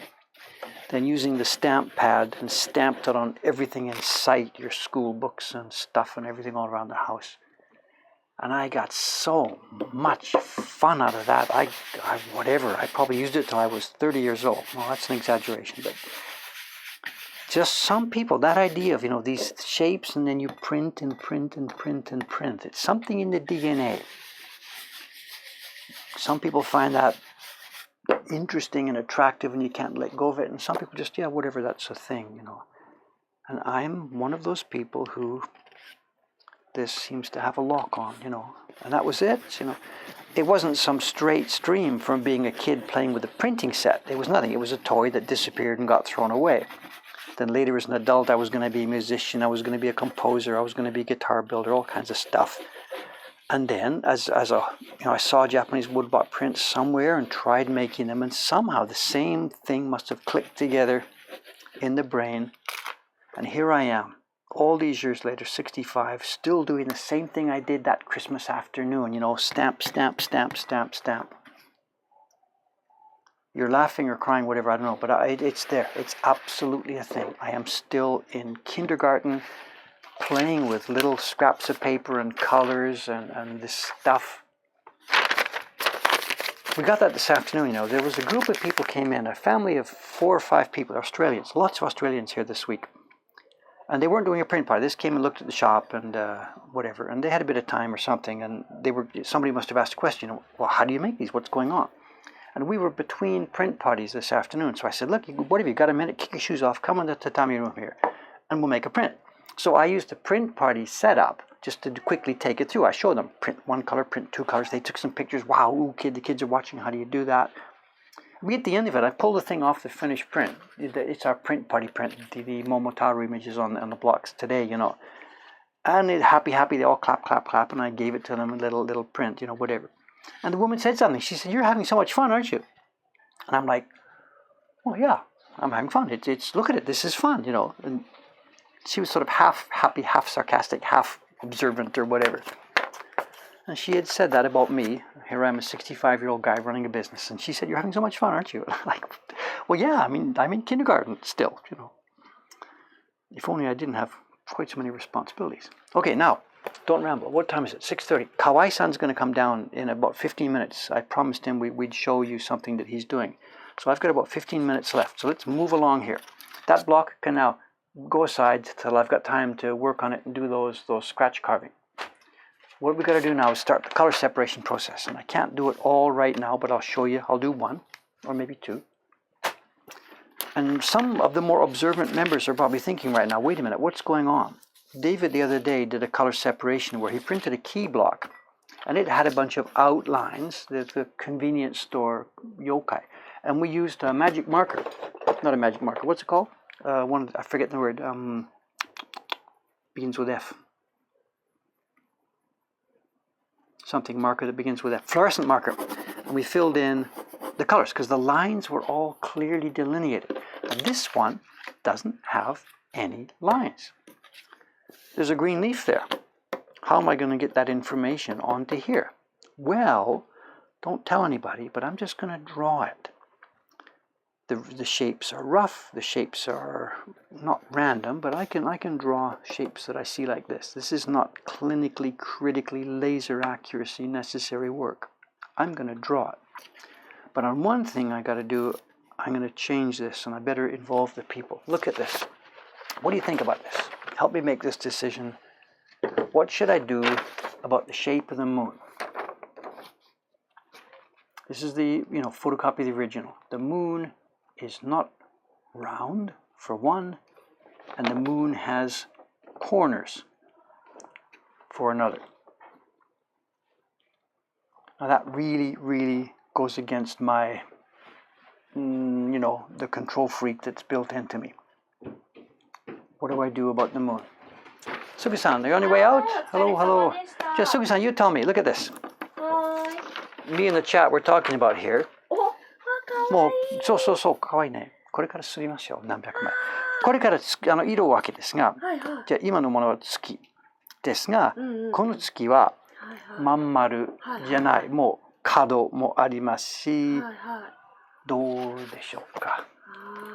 Then using the stamp pad and stamped it on everything in sight, your school books and stuff and everything all around the house. And I got so much fun out of that. I probably used it till I was 30 years old. Well, that's an exaggeration, but just some people, that idea of, you know, these shapes and then you print and print and print and print. It's something in the DNA. Some people find that interesting and attractive and you can't let go of it. And some people just, yeah, whatever, that's a thing, you know. And I'm one of those people who this seems to have a lock on, you know. And that was it, you know. It wasn't some straight stream from being a kid playing with a printing set. It was nothing. It was a toy that disappeared and got thrown away. Then later as an adult, I was going to be a musician. I was going to be a composer. I was going to be a guitar builder, all kinds of stuff. And then I saw Japanese woodblock prints somewhere and tried making them. And somehow the same thing must have clicked together in the brain. And here I am, all these years later, 65, still doing the same thing I did that Christmas afternoon, you know, stamp, stamp, stamp, stamp, stamp. You're laughing or crying, whatever, I don't know, but it's there. It's absolutely a thing. I am still in kindergarten playing with little scraps of paper and colors and this stuff. We got that this afternoon, you know. There was a group of people came in, a family of 4 or 5 people, Australians, lots of Australians here this week. And they weren't doing a print party. They just came and looked at the shop and whatever. And they had a bit of time or something. And somebody must have asked a question. Well, how do you make these? What's going on? And we were between print parties this afternoon. So I said, look, what have you got a minute? Kick your shoes off. Come on to the tatami room here. And we'll make a print. So I used the print party setup just to quickly take it through. I showed them print 1 color, print 2 colors. They took some pictures. Wow, ooh, the kids are watching. How do you do that? We at the end of it, I pulled the thing off the finished print. It's our print party print, the Momotaro images on the blocks today, you know. And it happy, they all clap, clap, clap, and I gave it to them, a little print, you know, whatever. And the woman said something. She said, "You're having so much fun, aren't you?" And I'm like, "Oh yeah, I'm having fun. It's look at it, this is fun, you know." And she was sort of half happy, half sarcastic, half observant or whatever. And she had said that about me. Here I'm a 65-year-old guy running a business. And she said, "You're having so much fun, aren't you?" Like, well, yeah, I mean, I'm in kindergarten still, you know. If only I didn't have quite so many responsibilities. Okay, now, don't ramble. What time is it? 6:30. Kawai-san's going to come down in about 15 minutes. I promised him we'd show you something that he's doing. So I've got about 15 minutes left. So let's move along here. That block can now go aside till I've got time to work on it and do those scratch carving. What we got to do now is start the color separation process. And I can't do it all right now, but I'll show you. I'll do 1 or maybe 2. And some of the more observant members are probably thinking right now, wait a minute, what's going on? David the other day did a color separation where he printed a key block and it had a bunch of outlines, the convenience store yokai. And we used a magic marker. Not a magic marker, what's it called? I forget the word. Begins with F. Something marker that begins with F. Fluorescent marker. And we filled in the colors because the lines were all clearly delineated. And this one doesn't have any lines. There's a green leaf there. How am I going to get that information onto here? Well, don't tell anybody, but I'm just going to draw it. The shapes are rough. The shapes are not random, but I can draw shapes that I see like this. This is not clinically, critically, laser accuracy necessary work. I'm going to draw it. But on one thing I got to do, I'm going to change this, and I better involve the people. Look at this. What do you think about this? Help me make this decision. What should I do about the shape of the moon? This is the, photocopy of the original. The moon is not round for one, and the moon has corners for another. Now that really, really goes against my, the control freak that's built into me. What do I do about the moon? Sugi-san, are you on your way out? Hello, hello. Just Sugi-san, you tell me. Look at this. Me and the chat we're talking about here. もうそうかわいいね。これから吸いますよ。何百枚。これから色分けですが、じゃあ今のものは月ですが、この月はまん丸じゃない。もう角もありますし、どうでしょうか。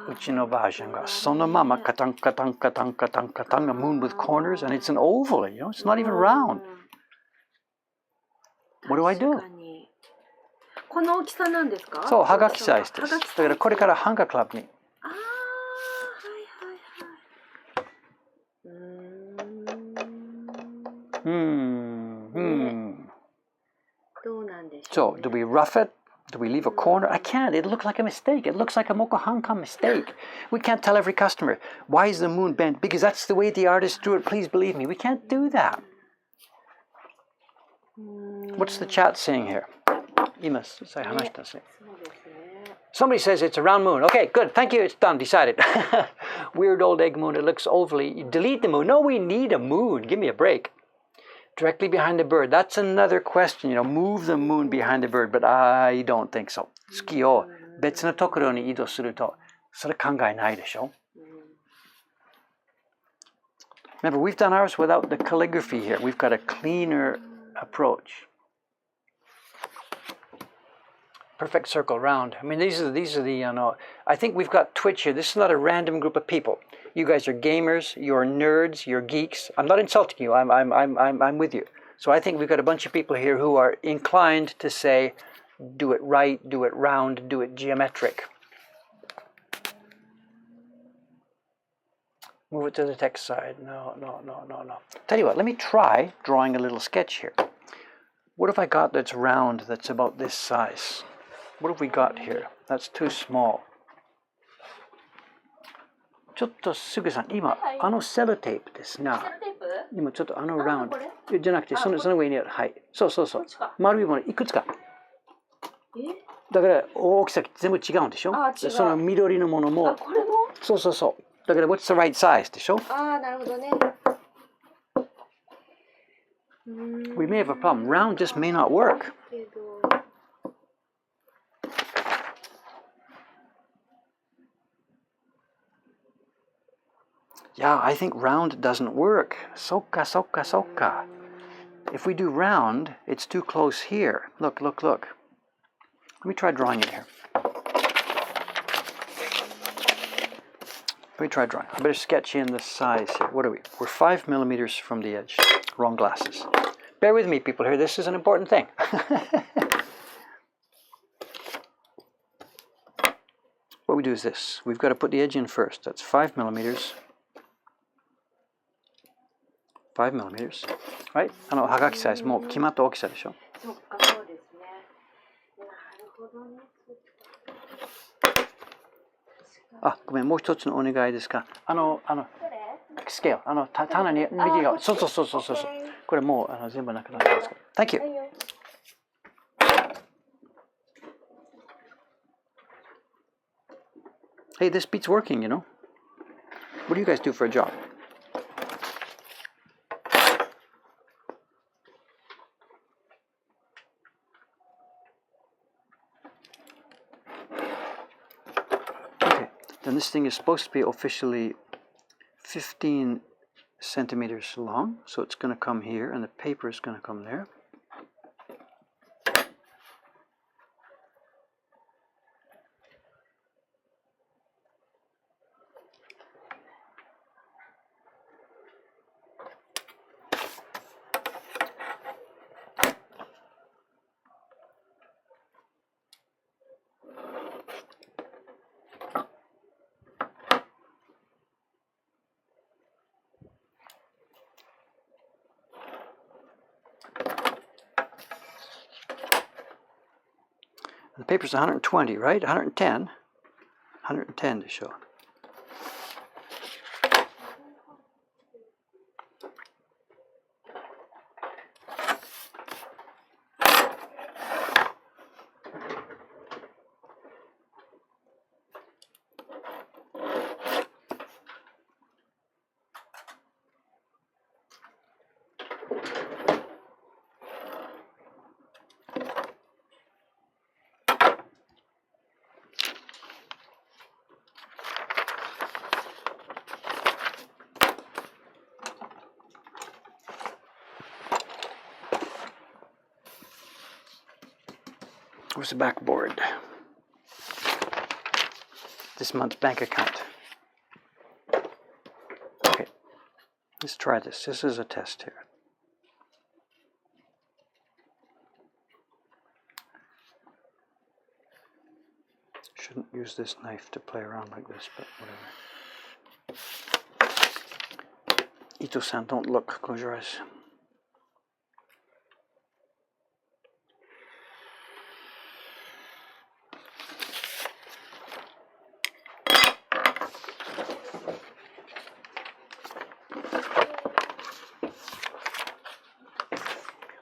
うちのバージョンがそのままカタンカタンカタンカタンカタンが moon with corners and it's an oval, it's not even round. What do I do? この大きさなんですか？そう、はがきサイズです。だからこれからハンガークラブに。どうなんでしょうね。So, do we rough it? Do we leave a corner? I can't. It looks like a mistake. It looks like a Mokuhankan mistake. We can't tell every customer, why is the moon bent? Because that's the way the artist drew it. Please believe me. We can't do that. What's the chat saying here? Somebody says it's a round moon. Okay, good. Thank you. It's done. Decided. Weird old egg moon. It looks ovally. You delete the moon. No, we need a moon. Give me a break. Directly behind the bird. That's another question. Move the moon behind the bird. But I don't think so. 月を別のところに移動すると、それ考えないでしょ? Remember, we've done ours without the calligraphy here. We've got a cleaner approach. Perfect circle round. I mean, these are the, I think we've got Twitch here. This is not a random group of people. You guys are gamers, you're nerds, you're geeks. I'm not insulting you, I'm with you. So I think we've got a bunch of people here who are inclined to say, do it right, do it round, do it geometric. Move it to the text side. No. Tell you what, let me try drawing a little sketch here. What have I got that's round, that's about this size? What have we got here? That's too small. ちょっとすぐさん、今、セロテープですが、今ちょっとラウンドじゃなくて、その上にある、はい。そう。丸いものいくつか。だから大きさ全部違うんでしょ？その緑のものも。これも？そう。だから what's the right size でしょ？なるほどね。We may have a problem. Round just may not work. Yeah, I think round doesn't work. Soka. If we do round, it's too close here. Look. Let me try drawing it here. I better sketch in the size here. What are we? We're 5 millimeters from the edge. Wrong glasses. Bear with me, people here. This is an important thing. What we do is this. We've got to put the edge in first. That's 5 millimeters. 5 millimeters. Right? はがきサイズもう決まった大きさでしょ。そうですね。なるほどね。ごめん、もう一つのお願いですか。スケール、棚に右側。そう。これもう全部なくなってますから。Thank you. Hey, this beat's working, What do you guys do for a job? And this thing is supposed to be officially 15 centimeters long, so it's going to come here, and the paper is going to come there. The paper's 120, right? 110 to show. Where's the backboard? This month's bank account. Okay, let's try this. This is a test here. Shouldn't use this knife to play around like this, but whatever. Ito-san, don't look. Close your eyes.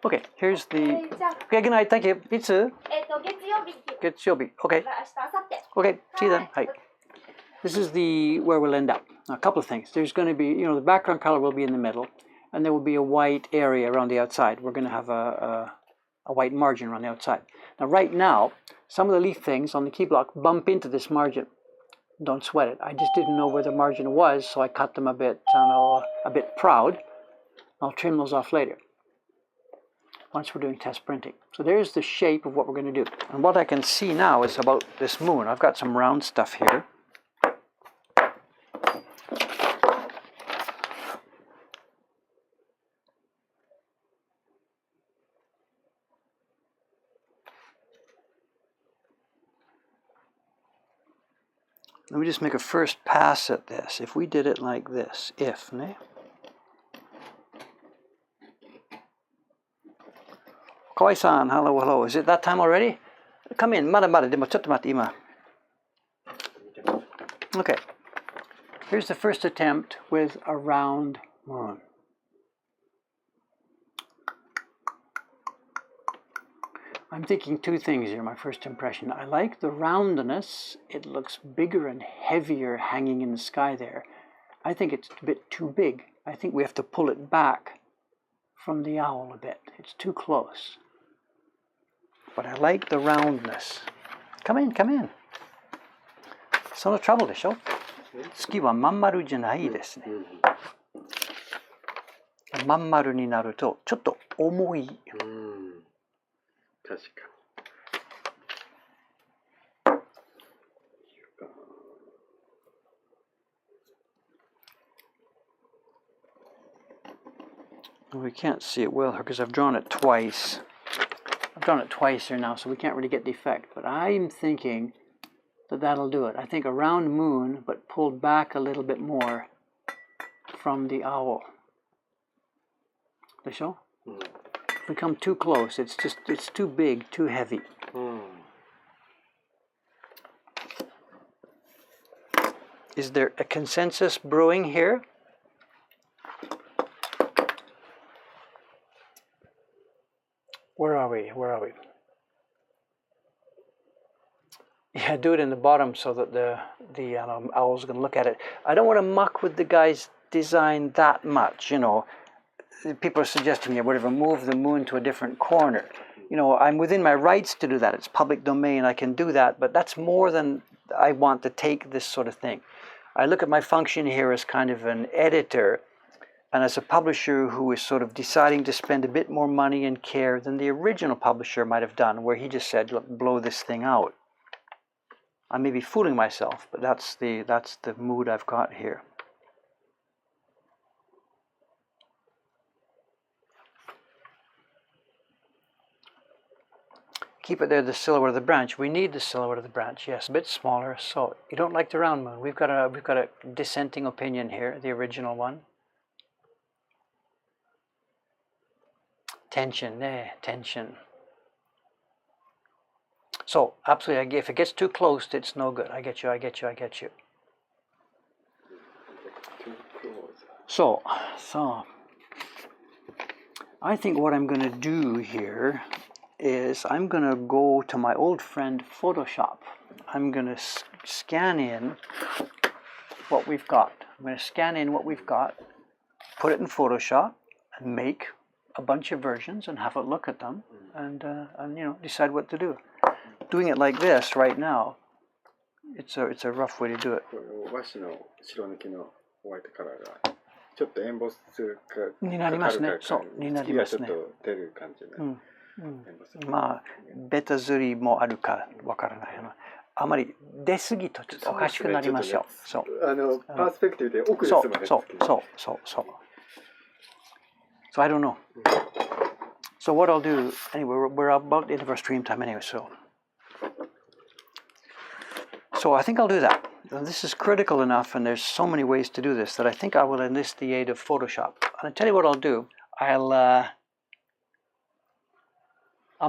Okay, here's the... Okay, good night, thank you. Itsu? 月曜日. Okay. Okay, see you then. Hi. This is where we'll end up. A couple of things. There's going to be, the background color will be in the middle, and there will be a white area around the outside. We're going to have a white margin around the outside. Now, right now, some of the leaf things on the key block bump into this margin. Don't sweat it. I just didn't know where the margin was, so I cut them a bit proud. I'll trim those off later, once we're doing test printing. So there's the shape of what we're going to do. And what I can see now is about this moon. I've got some round stuff here. Let me just make a first pass at this. If we did it like this, ne? Kawai-san, hello, hello. Is it that time already? Come in. Mada. Demo, chotto matte, ima. Okay. Here's the first attempt with a round moon. I'm thinking two things here, my first impression. I like the roundness. It looks bigger and heavier hanging in the sky there. I think it's a bit too big. I think we have to pull it back from the owl a bit. It's too close. But I like the roundness. Come in. その trouble でしょ? 月はまん丸じゃないですね。まん丸になるとちょっと重い。確かに。We can't see it well because I've drawn it twice. I've drawn it twice here now, so we can't really get the effect. But I'm thinking that that'll do it. I think a round moon, but pulled back a little bit more from the owl. でしょ? If we come too close, it's too big, too heavy. Is there a consensus brewing here? Where are we? Yeah, do it in the bottom so that the owl's going to look at it. I don't want to muck with the guy's design that much, People are suggesting, whatever, move the moon to a different corner. I'm within my rights to do that. It's public domain. I can do that, but that's more than I want to take this sort of thing. I look at my function here as kind of an editor and as a publisher who is sort of deciding to spend a bit more money and care than the original publisher might have done, where he just said, look, blow this thing out. I may be fooling myself, but that's the mood I've got here. Keep it there, the silhouette of the branch. We need the silhouette of the branch, yes, a bit smaller. So you don't like the round moon. We've got a dissenting opinion here, the original one. Tension. So absolutely, if it gets too close, it's no good. I get you. So I think what I'm going to do here is I'm going to go to my old friend Photoshop. I'm going to scan in what we've got. Put it in Photoshop, and make a bunch of versions and have a look at them, and decide what to do. Doing it like this right now, it's a rough way to do it. 和紙の白抜きのホワイトカラーがちょっとエンボスになりますね。そうになりますね。月がちょっと出る感じね。まあ、ベタ釣りもあるかわからない。あまり出過ぎとちょっとおかしくなりますよ。そう。パースペクティブで奥ですまで。そう。So I don't know. So what I'll do, anyway, we're about into our stream time anyway, so I think I'll do that. This is critical enough, and there's so many ways to do this that I think I will enlist the aid of Photoshop. And I'll tell you what I'll do. I'll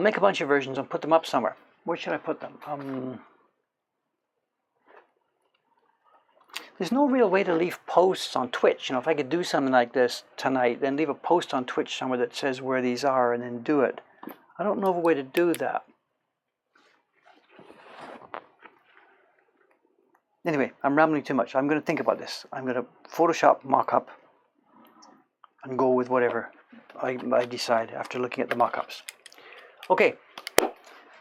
make a bunch of versions and put them up somewhere. Where should I put them? There's no real way to leave posts on Twitch. If I could do something like this tonight, then leave a post on Twitch somewhere that says where these are and then do it. I don't know of a way to do that. Anyway, I'm rambling too much. I'm going to think about this. I'm going to Photoshop mock-up and go with whatever I decide after looking at the mock-ups. Okay.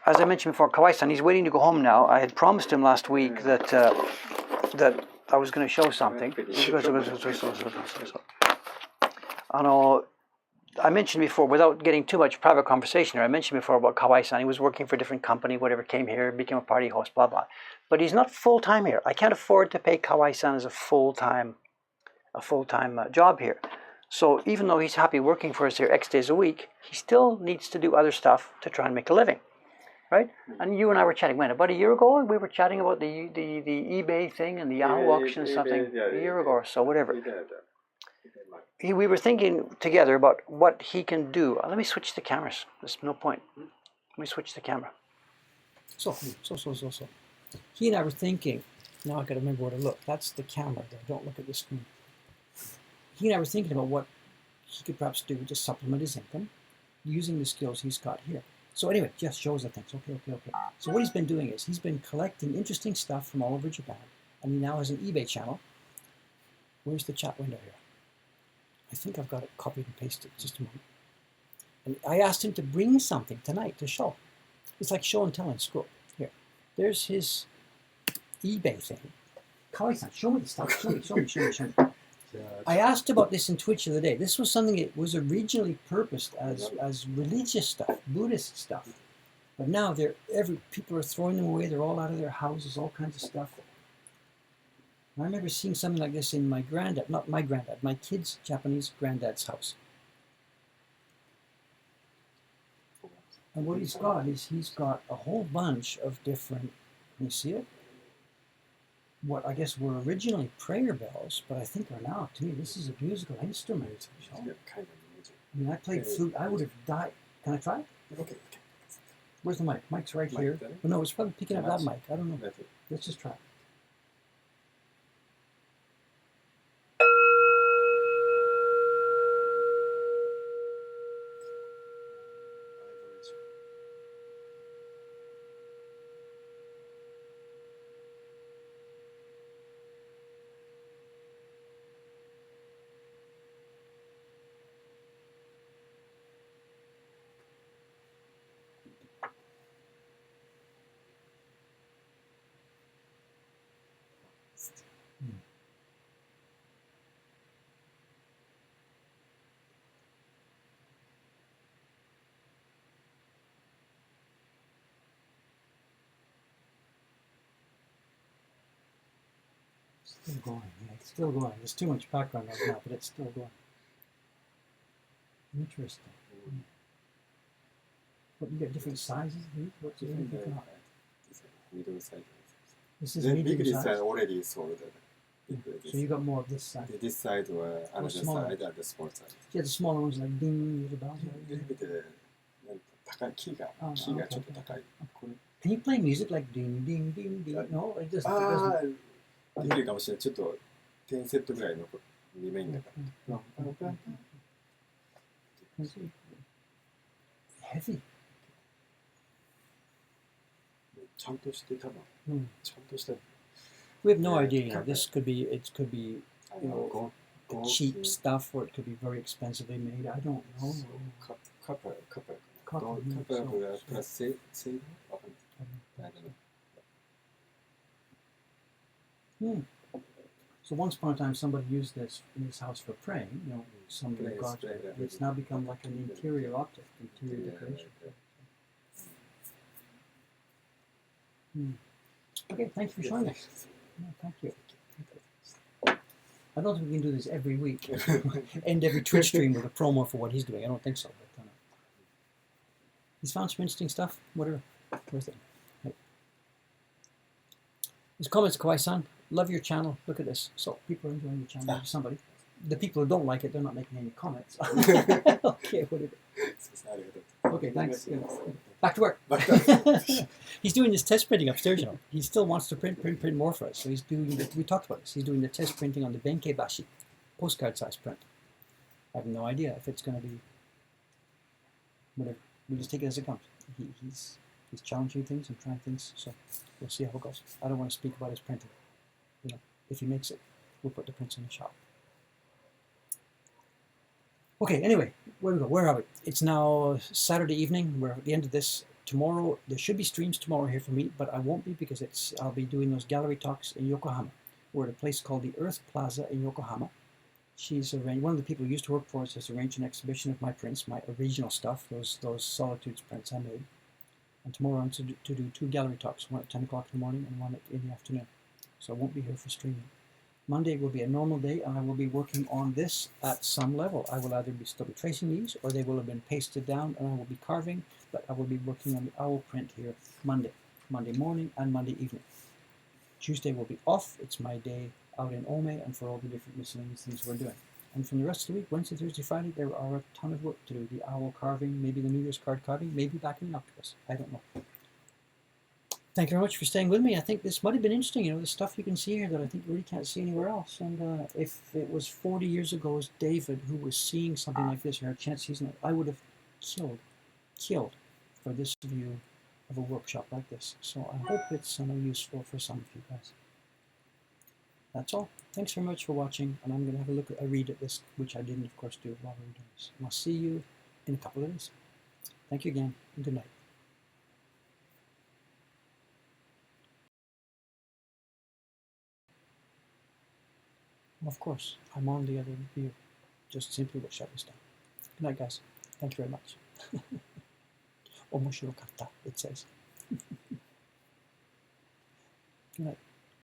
As I mentioned before, Kawai-san, he's waiting to go home now. I had promised him last week that I was going to show something. I mentioned before, without getting too much private conversation here, I mentioned before about Kawai-san. He was working for a different company, whatever, came here, became a party host, blah, blah. But he's not full-time here. I can't afford to pay Kawai-san as a full-time job here. So even though he's happy working for us here X days a week, he still needs to do other stuff to try and make a living. Right? And you and I were chatting, about a year ago? We were chatting about the eBay thing and the Yahoo auction or something, a year ago or so, whatever. We were thinking together about what he can do. Let me switch the cameras. There's no point. Let me switch the camera. So. He and I were thinking, now I got to remember where to look. That's the camera there. Don't look at the screen. He and I were thinking about what he could perhaps do to supplement his income using the skills he's got here. So anyway, just shows the things. Okay. So what he's been doing is he's been collecting interesting stuff from all over Japan, and he now has an eBay channel. Where's the chat window here? I think I've got it copied and pasted. Just a moment. And I asked him to bring something tonight to show. It's like show and tell in school. Here, there's his eBay thing. Kawai-san, show me the stuff. Show me. I asked about this in Twitch the other day. This was something that was originally purposed as religious stuff, Buddhist stuff. But now people are throwing them away. They're all out of their houses, all kinds of stuff. And I remember seeing something like this in my kid's Japanese granddad's house. And what he's got is he's got a whole bunch of different, can you see it? What I guess were originally prayer bells, but I think are now, to me, this is a musical instrument. I mean, I played flute, I would have died. Can I try? Okay. Where's the mic? Mic's right here. But no, it's probably picking up that mic. I don't know. Let's just try. Still going, yeah, it's still going. There's too much background right now, but it's still going. Interesting. What, you get different sizes? What's it different? Middle size. This is The medium big size. size already sold. So you got more of this side. This side or another smaller. side and the small size. Yeah, the smaller ones like ding, little bells. Little bit 高いキーがちょっと高い。Can you play music like ding, ding, ding, ding? No, it doesn't. ああ、できるかもしれない。ちょっと10セットぐらいのリメインだから。Heavy. ちゃんとして多分。ちゃんとした。We have no idea. You know, it could be, you know, cheap stuff, or it could be very expensively made. I don't know. Copper plus silver. So once upon a time, somebody used this in his house for praying. You know, somebody Place, got play that. it's now become like an interior object, interior decoration. Okay, thanks for showing us. No, thank you. I don't think we can do this every week. End every Twitch stream with a promo for what he's doing. I don't think so. But, he's found some interesting stuff. Whatever. Where's it? Right. His comments, Kawaii-san. Love your channel. Look at this. So people are enjoying your channel. Somebody. The people who don't like it, they're not making any comments. Okay, whatever. Okay, thanks. Yeah. Back to work. He's doing this test printing upstairs, you know. He still wants to print more for us. So he's doing, we talked about this, he's doing the test printing on the Benkeibashi, postcard size print. I have no idea if it's going to be, whatever. We just take it as it comes. He's challenging things and trying things, so we'll see how it goes. I don't want to speak about his printing. You know, if he makes it, we'll put the prints in the shop. Okay, anyway, where are we? It's now Saturday evening. We're at the end of this. Tomorrow, there should be streams tomorrow here for me, but I won't be because I'll be doing those gallery talks in Yokohama. We're at a place called the Earth Plaza in Yokohama. She's arranged, one of the people who used to work for us has arranged an exhibition of my prints, my original stuff, those Solitudes prints I made. And tomorrow I'm to do 2 gallery talks, one at 10 o'clock in the morning and one in the afternoon. So I won't be here for streaming. Monday will be a normal day, and I will be working on this at some level. I will either still be tracing these, or they will have been pasted down, and I will be carving, but I will be working on the owl print here Monday morning and Monday evening. Tuesday will be off. It's my day out in Ome, and for all the different miscellaneous things we're doing. And from the rest of the week, Wednesday, Thursday, Friday, there are a ton of work to do. The owl carving, maybe the New Year's card carving, maybe back in the octopus. I don't know. Thank you very much for staying with me. I think this might have been interesting. You know, the stuff you can see here that I think you really can't see anywhere else. And if it was 40 years ago as David who was seeing something like this, or had a chance seeing it, I would have killed for this view of a workshop like this. So I hope it's useful for some of you guys. That's all. Thanks very much for watching, and I'm going to have a read at this, which I didn't, of course, do while we were doing this. And I'll see you in a couple of days. Thank you again, and good night. Of course, I'm on the other view. Just simply what shut this down. Good night, guys. Thank you very much. Omoshirokata, it says. Good night.